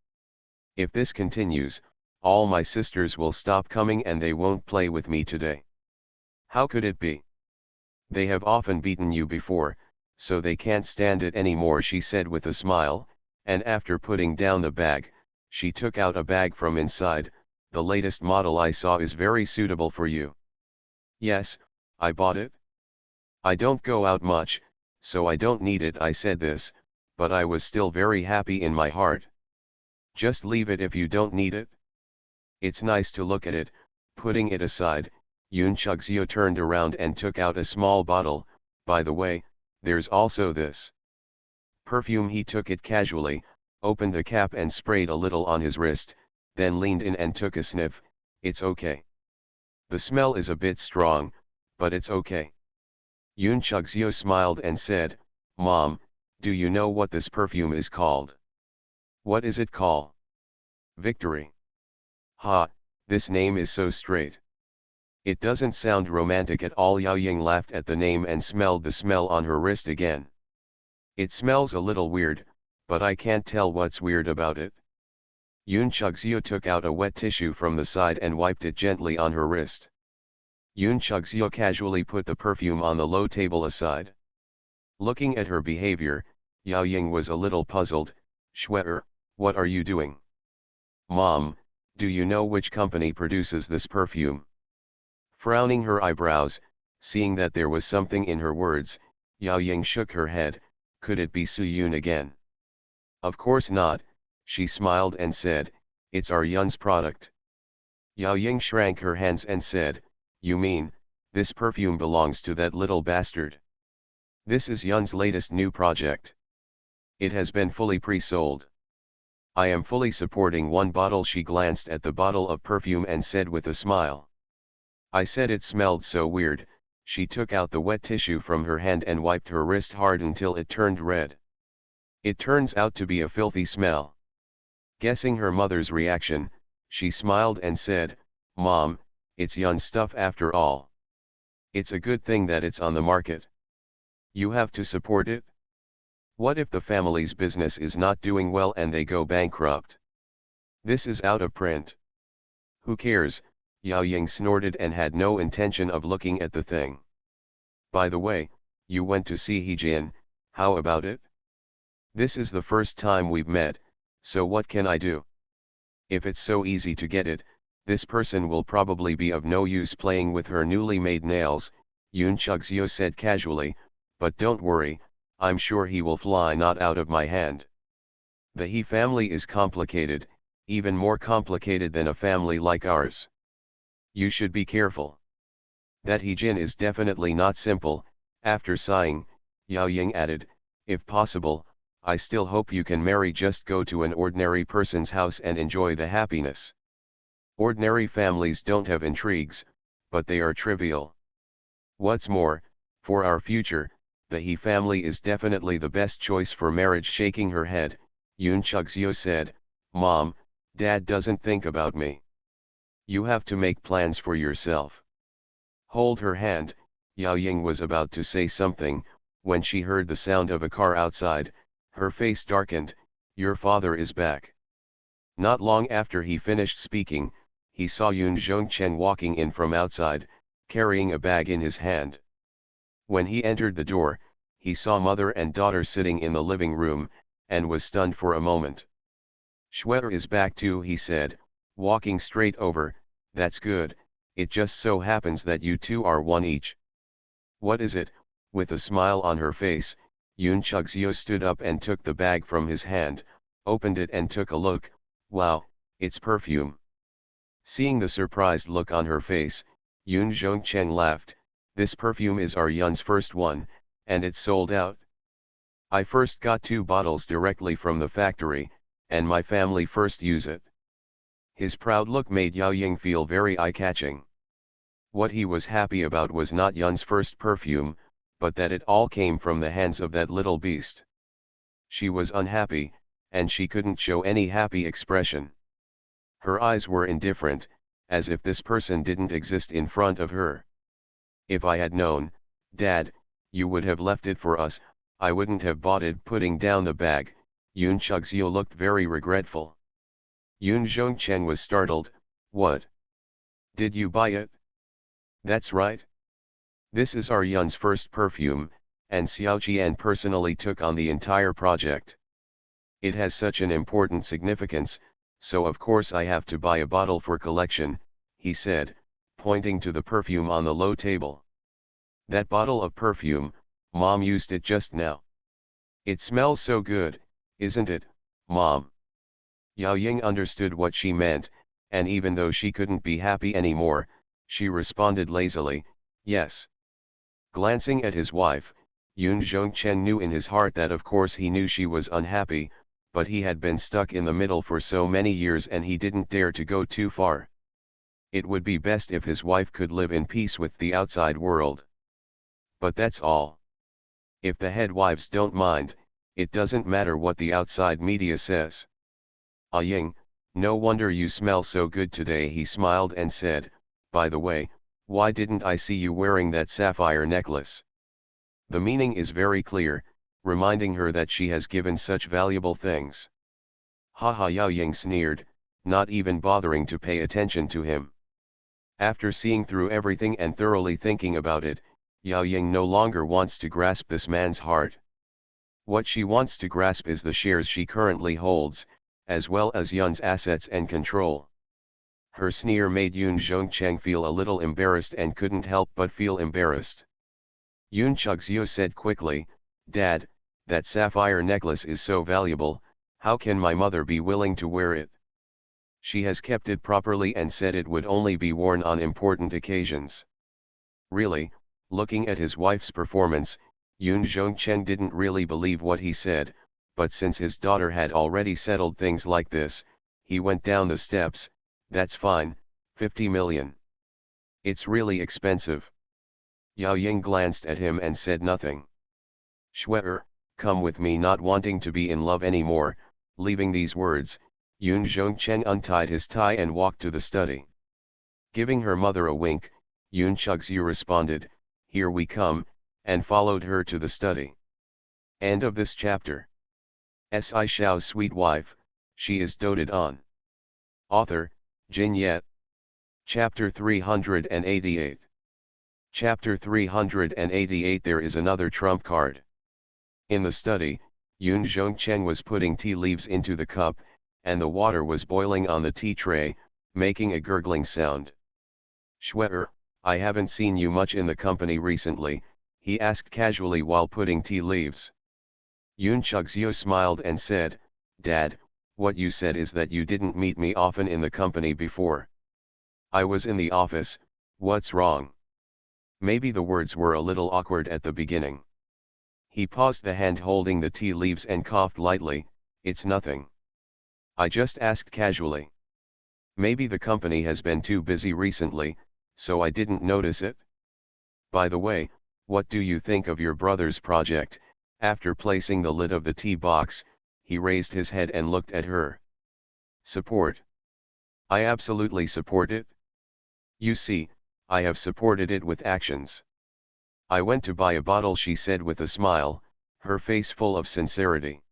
If this continues, all my sisters will stop coming and they won't play with me today. How could it be? They have often beaten you before, so they can't stand it anymore, she said with a smile, and after putting down the bag, she took out a bag from inside. The latest model I saw is very suitable for you. Yes, I bought it. I don't go out much, so I don't need it, I said this, but I was still very happy in my heart. Just leave it if you don't need it. It's nice to look at it. Putting it aside, Yoon Chuk-seo turned around and took out a small bottle. By the way, there's also this perfume. He took it casually, opened the cap and sprayed a little on his wrist, then leaned in and took a sniff. It's okay. The smell is a bit strong, but it's okay. Yoon Chuk-seo smiled and said, Mom, do you know what this perfume is called? What is it called? Victory. Ha, this name is so straight. It doesn't sound romantic at all. Yao Ying laughed at the name and smelled the smell on her wrist again. It smells a little weird, but I can't tell what's weird about it. Yoon Chuk-seo took out a wet tissue from the side and wiped it gently on her wrist. Yoon Chuk-seo casually put the perfume on the low table aside. Looking at her behavior, Yao Ying was a little puzzled. Shweer, what are you doing? Mom, do you know which company produces this perfume? Frowning her eyebrows, seeing that there was something in her words, Yao Ying shook her head. Could it be Soo-yoon again? Of course not, she smiled and said, it's our Yun's product. Yao Ying shrank her hands and said, you mean, this perfume belongs to that little bastard? This is Yun's latest new project. It has been fully pre-sold. I am fully supporting one bottle. She glanced at the bottle of perfume and said with a smile. I said it smelled so weird. She took out the wet tissue from her hand and wiped her wrist hard until it turned red. It turns out to be a filthy smell. Guessing her mother's reaction, she smiled and said, Mom, it's Yun's stuff after all. It's a good thing that it's on the market. You have to support it. What if the family's business is not doing well and they go bankrupt? This is out of print. Who cares? Yao Ying snorted and had no intention of looking at the thing. By the way, you went to see Hee-jin, how about it? This is the first time we've met, so what can I do? If it's so easy to get it, this person will probably be of no use playing with her newly made nails, Yoon Chuk-seo said casually, but don't worry, I'm sure he will fly not out of my hand. The He family is complicated, even more complicated than a family like ours. You should be careful. That Hee-jin is definitely not simple. After sighing, Yao Ying added, if possible, I still hope you can marry. Just go to an ordinary person's house and enjoy the happiness. Ordinary families don't have intrigues, but they are trivial. What's more, for our future, the He family is definitely the best choice for marriage. Shaking her head, Yoon Chuk-seo said, Mom, Dad doesn't think about me. You have to make plans for yourself. Hold her hand. Yao Ying was about to say something, when she heard the sound of a car outside. Her face darkened. Your father is back. Not long after he finished speaking, he saw Yoon Jong-chen walking in from outside, carrying a bag in his hand. When he entered the door, he saw mother and daughter sitting in the living room, and was stunned for a moment. Shweer is back too, he said, walking straight over. That's good, it just so happens that you two are one each. What is it? With a smile on her face, Yoon Chugzeo stood up and took the bag from his hand, opened it and took a look. Wow, it's perfume. Seeing the surprised look on her face, Yoon Jongcheng laughed. This perfume is our Yun's first one, and it's sold out. I first got 2 bottles directly from the factory, and my family first use it. His proud look made Yao Ying feel very eye-catching. What he was happy about was not Yun's first perfume, but that it all came from the hands of that little beast. She was unhappy, and she couldn't show any happy expression. Her eyes were indifferent, as if this person didn't exist in front of her. If I had known, Dad, you would have left it for us, I wouldn't have bought it. Putting down the bag, Yoon Chugzeo looked very regretful. Yoon Jongcheng was startled. What? Did you buy it? That's right. This is our Yun's first perfume, and Xiao Qian personally took on the entire project. It has such an important significance, so of course I have to buy a bottle for collection, he said, pointing to the perfume on the low table. That bottle of perfume, Mom used it just now. It smells so good, isn't it, Mom? Yao Ying understood what she meant, and even though she couldn't be happy anymore, she responded lazily, yes. Glancing at his wife, Yoon Jongcheng knew in his heart that of course he knew she was unhappy, but he had been stuck in the middle for so many years and he didn't dare to go too far. It would be best if his wife could live in peace with the outside world. But that's all. If the head wives don't mind, it doesn't matter what the outside media says. Ah Ying, no wonder you smell so good today, he smiled and said, by the way, why didn't I see you wearing that sapphire necklace? The meaning is very clear, reminding her that she has given such valuable things. Ha ha, Yao Ying sneered, not even bothering to pay attention to him. After seeing through everything and thoroughly thinking about it, Yao Ying no longer wants to grasp this man's heart. What she wants to grasp is the shares she currently holds, as well as Yun's assets and control. Her sneer made Yoon Jongcheng feel a little embarrassed and couldn't help but feel embarrassed. Yoon Chugzeo said quickly, Dad, that sapphire necklace is so valuable, how can my mother be willing to wear it? She has kept it properly and said it would only be worn on important occasions. Really, looking at his wife's performance, Yoon Jongcheng didn't really believe what he said, but since his daughter had already settled things like this, he went down the steps. That's fine, 50 million. It's really expensive. Yao Ying glanced at him and said nothing. Shwe, come with me. Not wanting to be in love anymore, leaving these words, Yoon Jongcheng untied his tie and walked to the study. Giving her mother a wink, Yoon Chugzeo responded, here we come, and followed her to the study. End of this chapter. Shao's sweet wife, she is doted on. Author, Jin Yet. Chapter 388. Chapter 388. There is another trump card. In the study, Yoon Jongcheng was putting tea leaves into the cup, and the water was boiling on the tea tray, making a gurgling sound. Shwe, I haven't seen you much in the company recently, he asked casually while putting tea leaves. Yoon Chugzeo smiled and said, Dad, what you said is that you didn't meet me often in the company before. I was in the office, what's wrong? Maybe the words were a little awkward at the beginning. He paused the hand holding the tea leaves and coughed lightly, it's nothing. I just asked casually. Maybe the company has been too busy recently, so I didn't notice it. By the way, what do you think of your brother's project? After placing the lid of the tea box, he raised his head and looked at her. Support. I absolutely support it. You see, I have supported it with actions. I went to buy a bottle, she said with a smile, her face full of sincerity.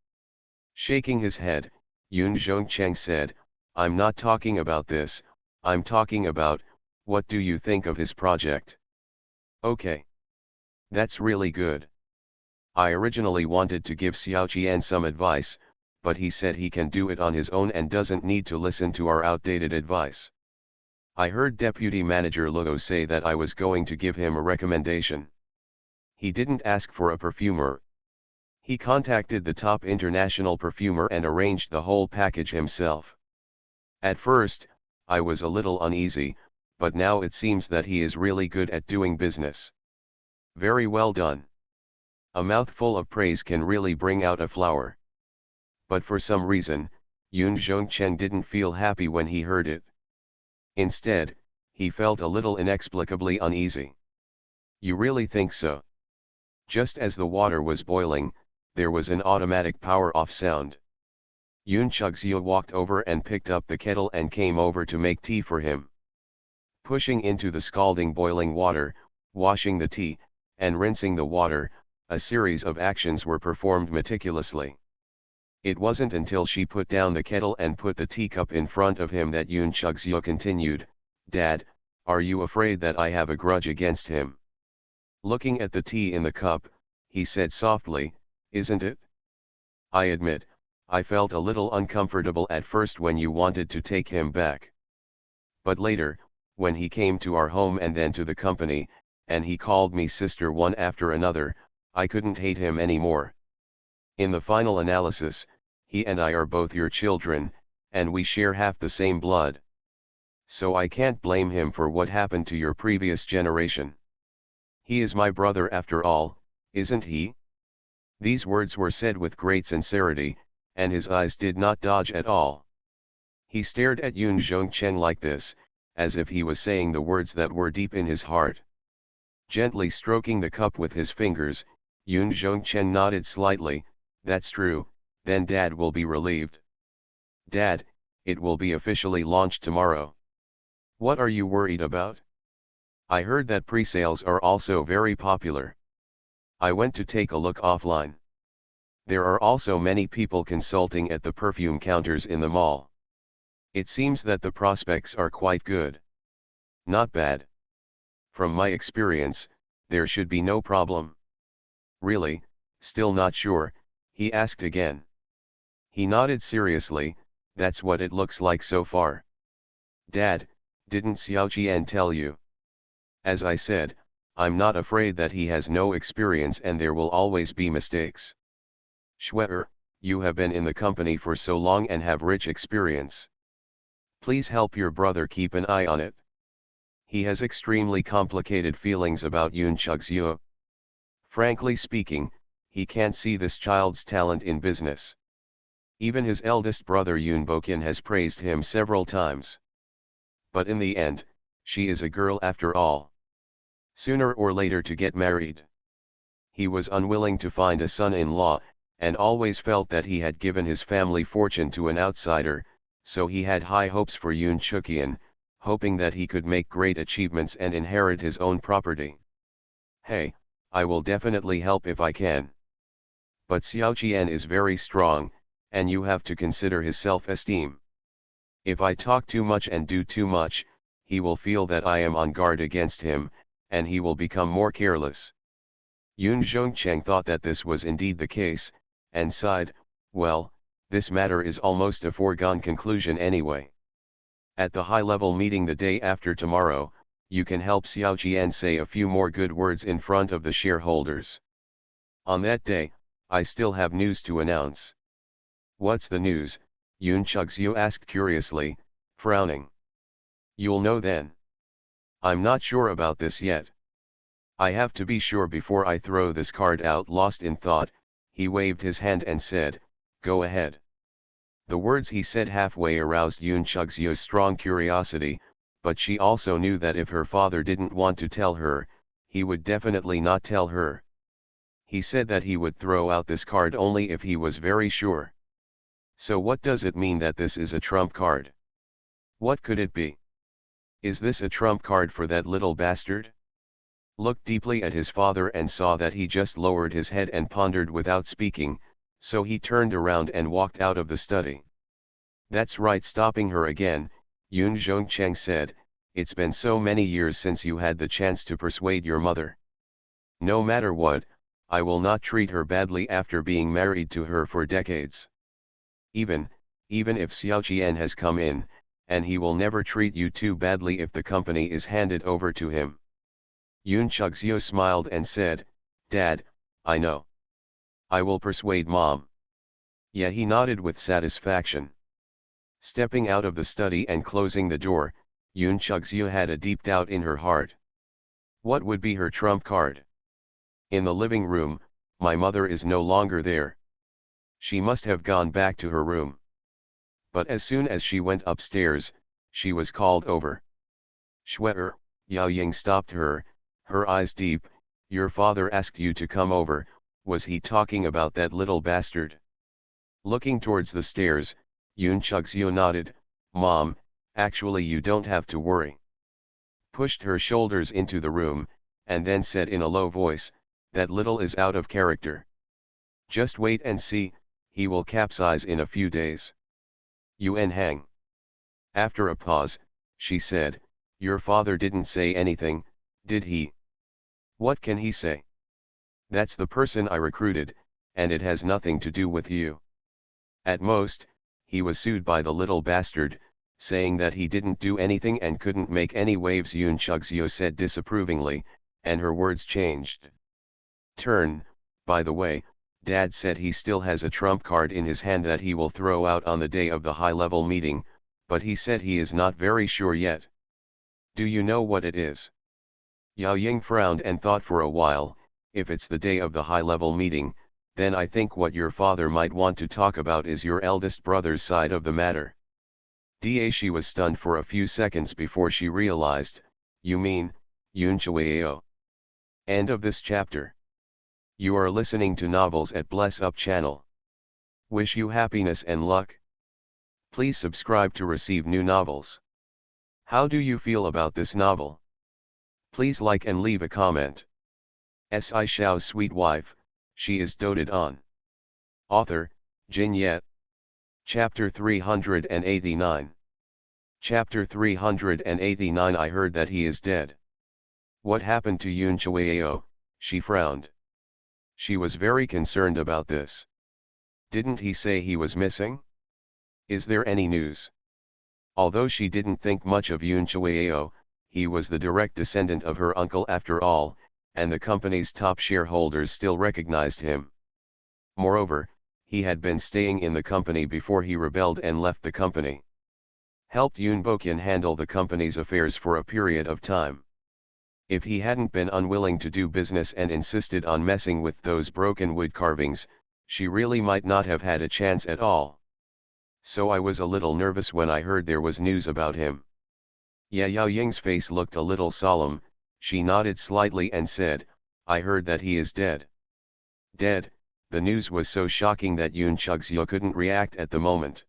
Shaking his head, Yoon Jongcheng said, I'm not talking about this, I'm talking about, what do you think of his project? Okay. That's really good. I originally wanted to give Xiao Qian some advice, but he said he can do it on his own and doesn't need to listen to our outdated advice. I heard Deputy Manager Luo say that I was going to give him a recommendation. He didn't ask for a perfumer. He contacted the top international perfumer and arranged the whole package himself. At first, I was a little uneasy, but now it seems that he is really good at doing business. Very well done. A mouthful of praise can really bring out a flower. But for some reason, Yoon Jong-cheng didn't feel happy when he heard it. Instead, he felt a little inexplicably uneasy. You really think so? Just as the water was boiling, there was an automatic power-off sound. Yoon Chug-seo walked over and picked up the kettle and came over to make tea for him. Pushing into the scalding boiling water, washing the tea, and rinsing the water, a series of actions were performed meticulously. It wasn't until she put down the kettle and put the teacup in front of him that Yoon Chug-seo continued, "Dad, are you afraid that I have a grudge against him?" Looking at the tea in the cup, he said softly, "Isn't it? I admit, I felt a little uncomfortable at first when you wanted to take him back. But later, when he came to our home and then to the company, and he called me sister one after another, I couldn't hate him anymore. In the final analysis, he and I are both your children, and we share half the same blood. So I can't blame him for what happened to your previous generation. He is my brother after all, isn't he?" These words were said with great sincerity, and his eyes did not dodge at all. He stared at Yoon Jong-cheng like this, as if he was saying the words that were deep in his heart. Gently stroking the cup with his fingers, Yoon Jong-cheng nodded slightly, "That's true, then Dad will be relieved. Dad, it will be officially launched tomorrow. What are you worried about? I heard that pre-sales are also very popular. I went to take a look offline. There are also many people consulting at the perfume counters in the mall. It seems that the prospects are quite good. Not bad. From my experience, there should be no problem." "Really, still not sure?" he asked again. He nodded seriously, "That's what it looks like so far." "Dad, didn't Xiao Jian tell you? As I said, I'm not afraid that he has no experience and there will always be mistakes. Schwer, you have been in the company for so long and have rich experience. Please help your brother keep an eye on it. He has extremely complicated feelings about Yoon Chug-seo. Frankly speaking, he can't see this child's talent in business. Even his eldest brother Yoon Bokin has praised him several times. But in the end, she is a girl after all. Sooner or later to get married. He was unwilling to find a son-in-law, and always felt that he had given his family fortune to an outsider, so he had high hopes for Yoon Chuk-yeon, hoping that he could make great achievements and inherit his own property. Hey, I will definitely help if I can. But Xiao Jian is very strong, and you have to consider his self-esteem. If I talk too much and do too much, he will feel that I am on guard against him, and he will become more careless." Yoon Jong-cheng thought that this was indeed the case, and sighed, "Well, this matter is almost a foregone conclusion anyway. At the high-level meeting the day after tomorrow, you can help Xiao Jian say a few more good words in front of the shareholders. On that day, I still have news to announce." "What's the news?" Yoon Chug-seo asked curiously, frowning. "You'll know then. I'm not sure about this yet. I have to be sure before I throw this card out." Lost in thought, he waved his hand and said, "Go ahead." The words he said halfway aroused Yoon Chug-seo's strong curiosity, but she also knew that if her father didn't want to tell her, he would definitely not tell her. He said that he would throw out this card only if he was very sure. So what does it mean that this is a trump card? What could it be? Is this a trump card for that little bastard? Looked deeply at his father and saw that he just lowered his head and pondered without speaking, so he turned around and walked out of the study. "That's right." Stopping her again, Yoon Jong-cheng said, "It's been so many years since you had the chance to persuade your mother. No matter what, I will not treat her badly after being married to her for decades. Even if Xiao Jian has come in, and he will never treat you too badly if the company is handed over to him." Yoon Chug-seo smiled and said, "Dad, I know. I will persuade mom. Yeah, he nodded with satisfaction. Stepping out of the study and closing the door, Yoon Chug-seo had a deep doubt in her heart. What would be her trump card? In the living room, my mother is no longer there. She must have gone back to her room. But as soon as she went upstairs, she was called over. Shwe, Yao Ying stopped her, her eyes deep. Your father asked you to come over, was he talking about that little bastard? Looking towards the stairs, Yoon Chug-seo nodded, Mom, actually you don't have to worry. Pushed her shoulders into the room, and then said in a low voice, that little is out of character. Just wait and see, he will capsize in a few days. Yuen Hang. After a pause, she said, your father didn't say anything, did he? What can he say? That's the person I recruited, and it has nothing to do with you. At most, he was sued by the little bastard, saying that he didn't do anything and couldn't make any waves. Yoon Chug-seo said disapprovingly, and her words changed. By the way, Dad said he still has a trump card in his hand that he will throw out on the day of the high-level meeting, but he said he is not very sure yet. Do you know what it is? Yao Ying frowned and thought for a while, if it's the day of the high-level meeting, then I think what your father might want to talk about is your eldest brother's side of the matter. She was stunned for a few seconds before she realized, you mean, Yoon Chue-ao. End of this chapter. You are listening to Novels at Bless Up channel. Wish you happiness and luck. Please subscribe to receive new novels. How do you feel about this novel? Please like and leave a comment. Shao's sweet wife, she is doted on. Author, Jin Yet. Chapter 389. Chapter 389. I heard that he is dead. What happened to Yoon Chue-ao? She frowned. She was very concerned about this. Didn't he say he was missing? Is there any news? Although she didn't think much of Yoon Chue-ao, he was the direct descendant of her uncle after all, and the company's top shareholders still recognized him. Moreover, he had been staying in the company before he rebelled and left the company. Helped Yoon Bokyeon handle the company's affairs for a period of time. If he hadn't been unwilling to do business and insisted on messing with those broken wood carvings, she really might not have had a chance at all. So I was a little nervous when I heard there was news about him. Yao Ying's face looked a little solemn, she nodded slightly and said, I heard that he is dead. Dead? The news was so shocking that Yoon Chug-seo couldn't react at the moment.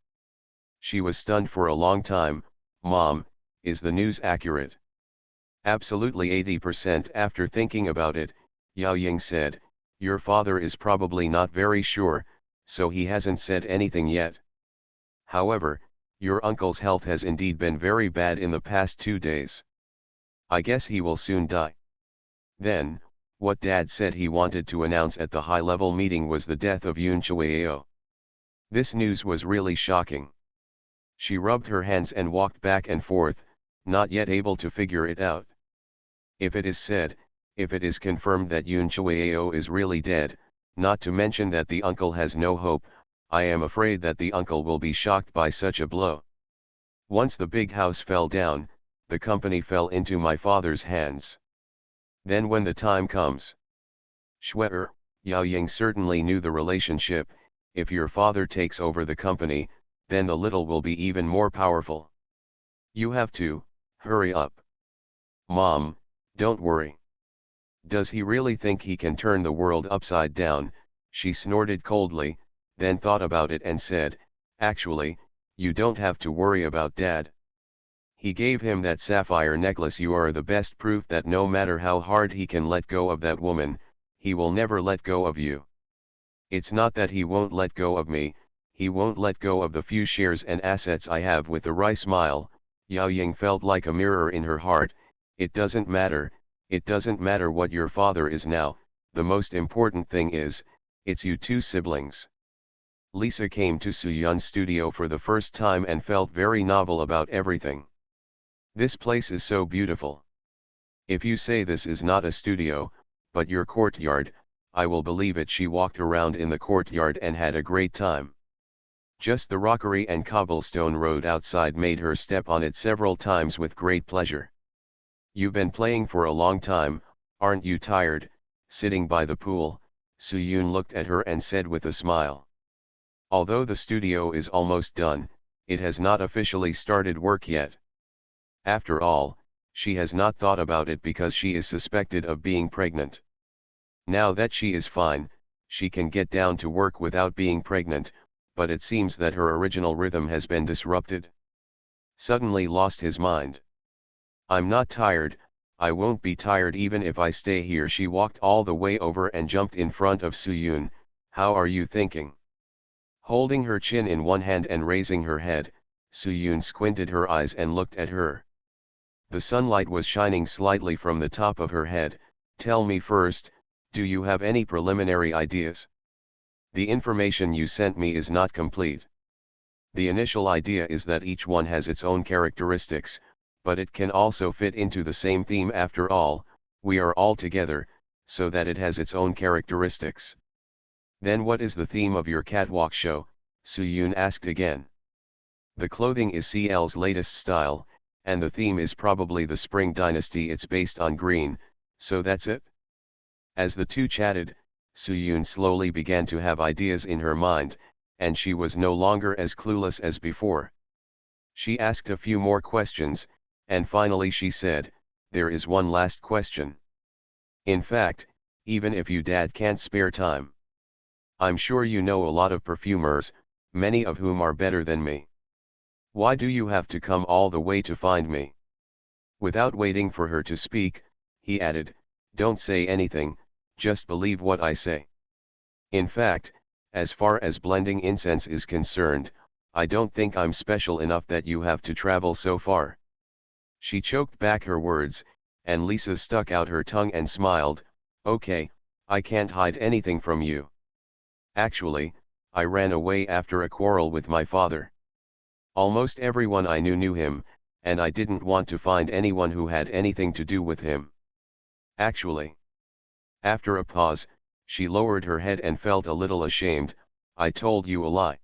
She was stunned for a long time. Mom, is the news accurate? Absolutely 80%. After thinking about it, Yao Ying said, your father is probably not very sure, so he hasn't said anything yet. However, your uncle's health has indeed been very bad in the past 2 days. I guess he will soon die. Then, what Dad said he wanted to announce at the high-level meeting was the death of Yoon Chue-ao. This news was really shocking. She rubbed her hands and walked back and forth, not yet able to figure it out. If it is said, if it is confirmed that Yoon Chue-ao is really dead, not to mention that the uncle has no hope, I am afraid that the uncle will be shocked by such a blow. Once the big house fell down, the company fell into my father's hands. Then when the time comes. Shwe, Yao Ying certainly knew the relationship. If your father takes over the company, then the little will be even more powerful. You have to, hurry up. Mom, don't worry. Does he really think he can turn the world upside down? She snorted coldly, then thought about it and said, actually, you don't have to worry about Dad. He gave him that sapphire necklace. You are the best proof that no matter how hard he can let go of that woman, he will never let go of you. It's not that he won't let go of me, he won't let go of the few shares and assets I have. With a wry smile, Yao Ying felt like a mirror in her heart. It doesn't matter what your father is now, the most important thing is, it's you two siblings. Lisa came to Suyun's studio for the first time and felt very novel about everything. This place is so beautiful. If you say this is not a studio, but your courtyard, I will believe it. She walked around in the courtyard and had a great time. Just the rockery and cobblestone road outside made her step on it several times with great pleasure. You've been playing for a long time, aren't you tired? Sitting by the pool, Soo-yoon looked at her and said with a smile. Although the studio is almost done, it has not officially started work yet. After all, she has not thought about it because she is suspected of being pregnant. Now that she is fine, she can get down to work without being pregnant, but it seems that her original rhythm has been disrupted. Suddenly lost his mind. I'm not tired, I won't be tired even if I stay here. She walked all the way over and jumped in front of Soo-yoon. How are you thinking? Holding her chin in one hand and raising her head, Soo-yoon squinted her eyes and looked at her. The sunlight was shining slightly from the top of her head. Tell me first, do you have any preliminary ideas? The information you sent me is not complete. The initial idea is that each one has its own characteristics, but it can also fit into the same theme. After all, we are all together, so that it has its own characteristics. Then what is the theme of your catwalk show? Soo-yoon asked again. The clothing is CL's latest style, and the theme is probably the Spring Dynasty. It's based on green, so that's it? As the two chatted, Soo-yoon slowly began to have ideas in her mind, and she was no longer as clueless as before. She asked a few more questions, and finally she said, there is one last question. In fact, even if you dad can't spare time. I'm sure you know a lot of perfumers, many of whom are better than me. Why do you have to come all the way to find me? Without waiting for her to speak, he added, don't say anything, just believe what I say. In fact, as far as blending incense is concerned, I don't think I'm special enough that you have to travel so far. She choked back her words, and Lisa stuck out her tongue and smiled, okay, I can't hide anything from you. Actually, I ran away after a quarrel with my father. Almost everyone I knew him, and I didn't want to find anyone who had anything to do with him. Actually. After a pause, she lowered her head and felt a little ashamed. I told you a lie.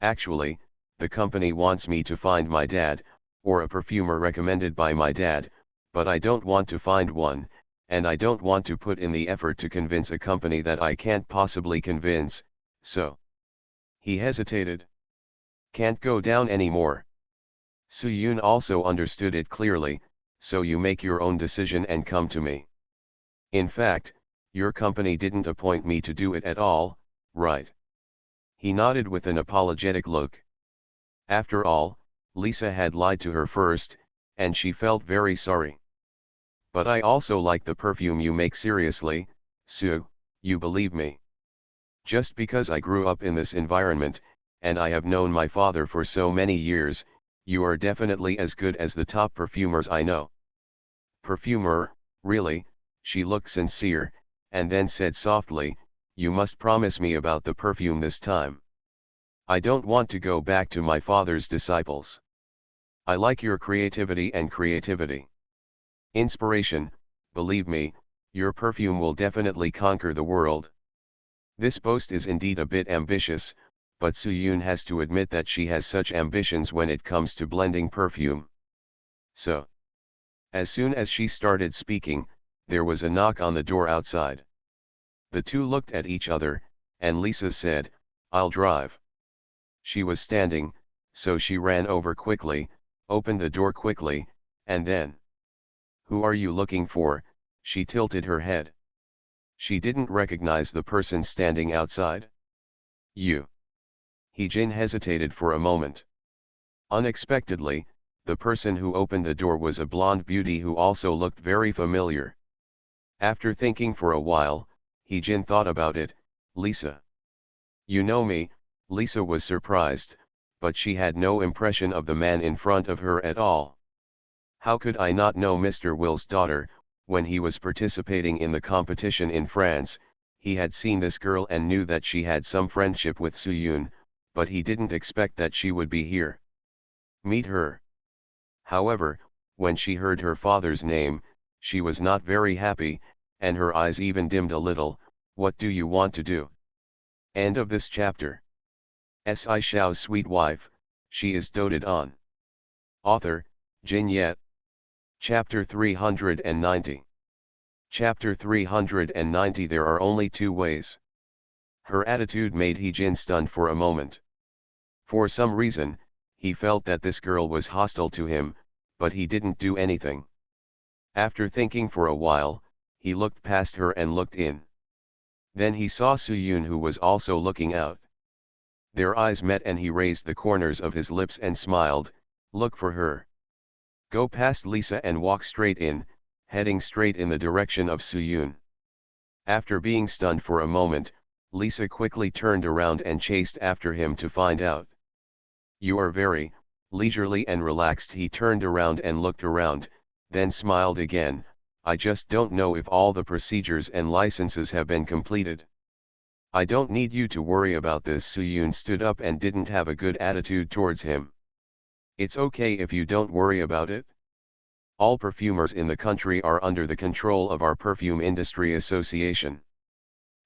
Actually, the company wants me to find my dad, or a perfumer recommended by my dad, but I don't want to find one, and I don't want to put in the effort to convince a company that I can't possibly convince, so. He hesitated. Can't go down anymore. Soo-yoon also understood it clearly, so you make your own decision and come to me. In fact, your company didn't appoint me to do it at all, right? He nodded with an apologetic look. After all, Lisa had lied to her first, and she felt very sorry. But I also like the perfume you make. Seriously, Sue, you believe me? Just because I grew up in this environment, and I have known my father for so many years, you are definitely as good as the top perfumers I know. Perfumer, really? She looked sincere, and then said softly, you must promise me about the perfume this time. I don't want to go back to my father's disciples. I like your creativity and creativity. Inspiration, believe me, your perfume will definitely conquer the world. This boast is indeed a bit ambitious, but Soo-yoon has to admit that she has such ambitions when it comes to blending perfume. So, as soon as she started speaking, there was a knock on the door outside. The two looked at each other, and Lisa said, I'll drive. She was standing, so she ran over quickly, opened the door quickly, and then. Who are you looking for? She tilted her head. She didn't recognize the person standing outside. You. Hee-jin hesitated for a moment. Unexpectedly, the person who opened the door was a blonde beauty who also looked very familiar. After thinking for a while, Hee-jin thought about it. Lisa. You know me. Lisa was surprised, but she had no impression of the man in front of her at all. How could I not know Mr. Will's daughter? When he was participating in the competition in France, he had seen this girl and knew that she had some friendship with Soo-yoon, but he didn't expect that she would be here. Meet her. However, when she heard her father's name, she was not very happy, and her eyes even dimmed a little. What do you want to do? End of this chapter. Shao's sweet wife, she is doted on. Author, Jin Yet. Chapter 390. Chapter 390. There are only two ways. Her attitude made He Jin stunned for a moment. For some reason, he felt that this girl was hostile to him, but he didn't do anything. After thinking for a while, he looked past her and looked in. Then he saw Suyun, who was also looking out. Their eyes met and he raised the corners of his lips and smiled, "Look for her. Go past Lisa and walk straight in," heading straight in the direction of Suyun. After being stunned for a moment, Lisa quickly turned around and chased after him to find out. "You are very leisurely and relaxed." He turned around and looked around, then smiled again. "I just don't know if all the procedures and licenses have been completed." "I don't need you to worry about this." Suyun stood up and didn't have a good attitude towards him. "It's okay if you don't worry about it. All perfumers in the country are under the control of our Perfume Industry Association.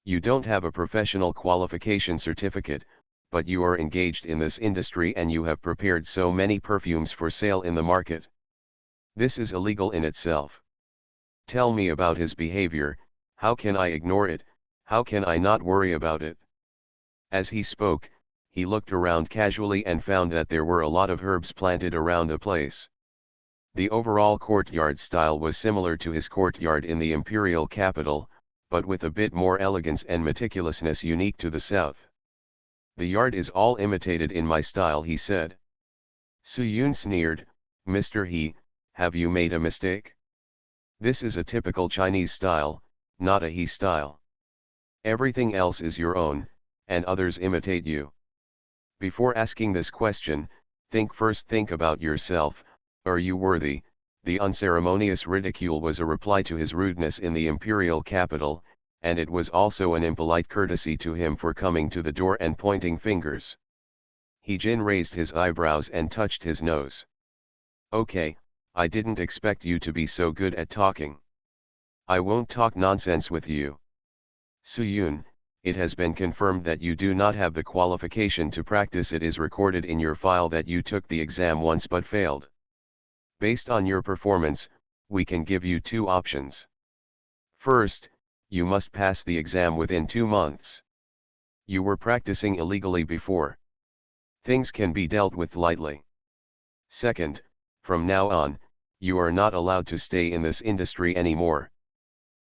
You don't have a professional qualification certificate, but you are engaged in this industry and you have prepared so many perfumes for sale in the market. This is illegal in itself. Tell me about his behavior. How can I ignore it? How can I not worry about it?" As he spoke, he looked around casually and found that there were a lot of herbs planted around the place. The overall courtyard style was similar to his courtyard in the imperial capital, but with a bit more elegance and meticulousness unique to the south. "The yard is all imitated in my style," he said. Suyun sneered, "Mr. He, have you made a mistake? This is a typical Chinese style, not a He style. Everything else is your own, and others imitate you. Before asking this question, think about yourself. Are you worthy?" The unceremonious ridicule was a reply to his rudeness in the imperial capital, and it was also an impolite courtesy to him for coming to the door and pointing fingers. He Jin raised his eyebrows and touched his nose. "Okay, I didn't expect you to be so good at talking. I won't talk nonsense with you. Suyun, it has been confirmed that you do not have the qualification to practice. It is recorded in your file that you took the exam once but failed. Based on your performance, we can give you two options. First, you must pass the exam within 2 months. You were practicing illegally before. Things can be dealt with lightly. Second, from now on, you are not allowed to stay in this industry anymore."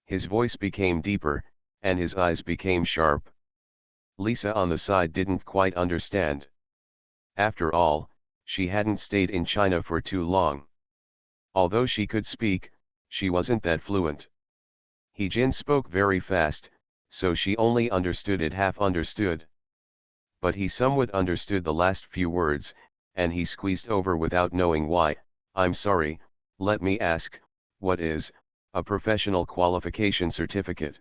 His voice became deeper, and his eyes became sharp. Lisa on the side didn't quite understand. After all, she hadn't stayed in China for too long. Although she could speak, she wasn't that fluent. He Jin spoke very fast, so she only understood it half understood. But he somewhat understood the last few words, and he squeezed over without knowing why. "I'm sorry, let me ask, what is a professional qualification certificate?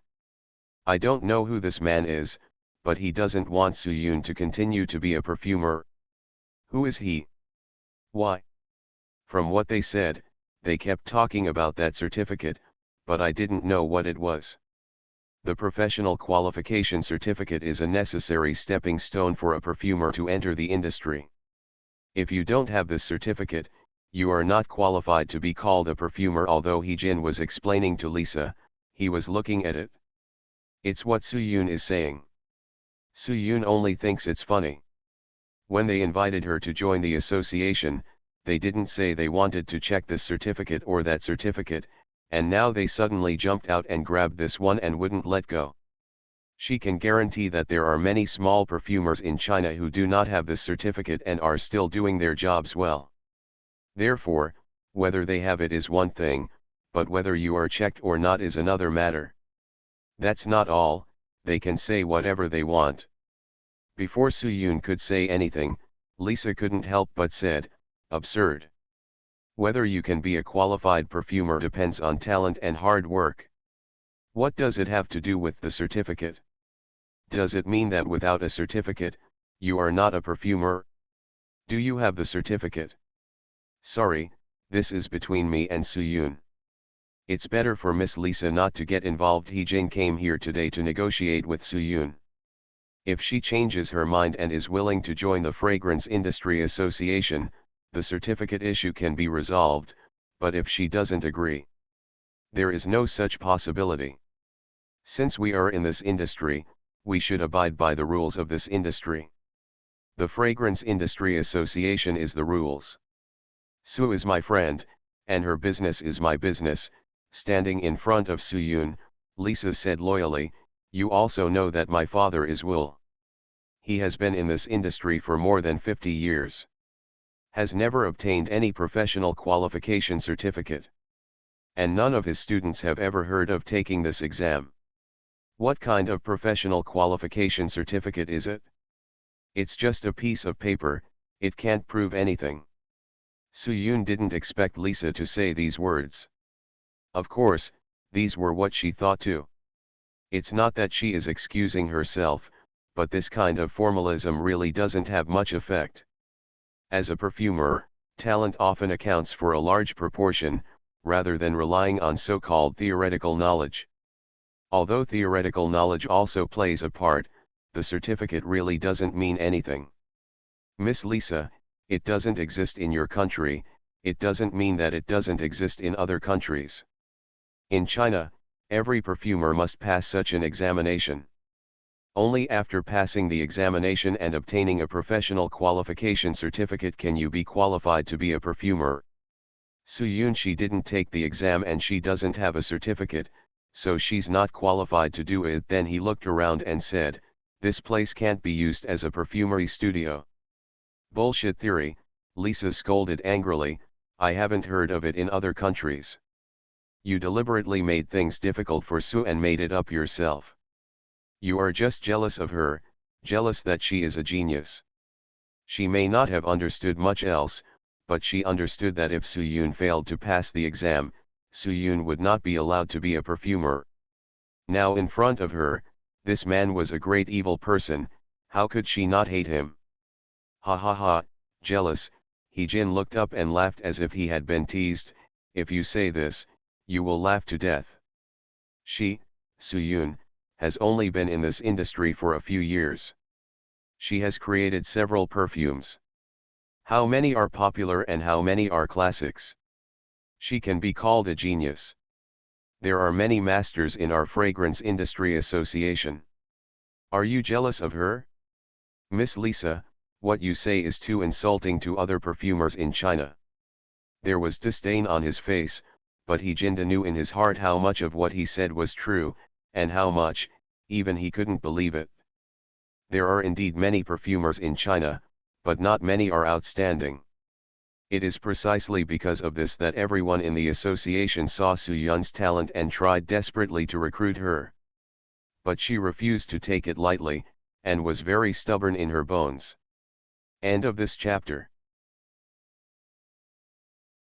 I don't know who this man is, but he doesn't want Suyun to continue to be a perfumer." "Who is he? Why? From what they said, they kept talking about that certificate, but I didn't know what it was." "The professional qualification certificate is a necessary stepping stone for a perfumer to enter the industry. If you don't have this certificate, you are not qualified to be called a perfumer." Although He Jin was explaining to Lisa, he was looking at it. It's what Suyun is saying. Suyun only thinks it's funny. When they invited her to join the association, they didn't say they wanted to check this certificate or that certificate, and now they suddenly jumped out and grabbed this one and wouldn't let go. She can guarantee that there are many small perfumers in China who do not have this certificate and are still doing their jobs well. Therefore, whether they have it is one thing, but whether you are checked or not is another matter. That's not all, they can say whatever they want. Before Suyun could say anything, Lisa couldn't help but said, "Absurd. Whether you can be a qualified perfumer depends on talent and hard work. What does it have to do with the certificate? Does it mean that without a certificate, you are not a perfumer? Do you have the certificate? Sorry, this is between me and Suyun. It's better for Miss Lisa not to get involved. He Jin came here today to negotiate with Suyun. If she changes her mind and is willing to join the Fragrance Industry Association, the certificate issue can be resolved, but if she doesn't agree, there is no such possibility. Since we are in this industry, we should abide by the rules of this industry. The Fragrance Industry Association is the rules. Su is my friend, and her business is my business. Standing in front of Suyun, Lisa said loyally, "You also know that my father is Will. He has been in this industry for more than 50 years. Has never obtained any professional qualification certificate. And none of his students have ever heard of taking this exam. What kind of professional qualification certificate is it? It's just a piece of paper, it can't prove anything." Suyun didn't expect Lisa to say these words. Of course, these were what she thought too. It's not that she is excusing herself, but this kind of formalism really doesn't have much effect. As a perfumer, talent often accounts for a large proportion, rather than relying on so-called theoretical knowledge. Although theoretical knowledge also plays a part, the certificate really doesn't mean anything. Miss Lisa, it doesn't exist in your country, it doesn't mean that it doesn't exist in other countries. In China, every perfumer must pass such an examination. Only after passing the examination and obtaining a professional qualification certificate can you be qualified to be a perfumer. Suyun, she didn't take the exam and she doesn't have a certificate, so she's not qualified to do it. Then he looked around and said, "This place can't be used as a perfumery studio." "Bullshit theory," Lisa scolded angrily, "I haven't heard of it in other countries. You deliberately made things difficult for Su and made it up yourself. You are just jealous of her, jealous that she is a genius. She may not have understood much else, but she understood that if Suyun failed to pass the exam, Suyun would not be allowed to be a perfumer. Now in front of her, this man was a great evil person, how could she not hate him? Ha ha ha, jealous." He Jin looked up and laughed as if he had been teased. "If you say this, you will laugh to death. She, Suyun, has only been in this industry for a few years. She has created several perfumes. How many are popular and how many are classics? She can be called a genius. There are many masters in our Fragrance Industry Association. Are you jealous of her? Miss Lisa, what you say is too insulting to other perfumers in China." There was disdain on his face, but he Jin knew in his heart how much of what he said was true, and how much, even he couldn't believe it. There are indeed many perfumers in China, but not many are outstanding. It is precisely because of this that everyone in the association saw Suyun's talent and tried desperately to recruit her. But she refused to take it lightly, and was very stubborn in her bones. End of this chapter.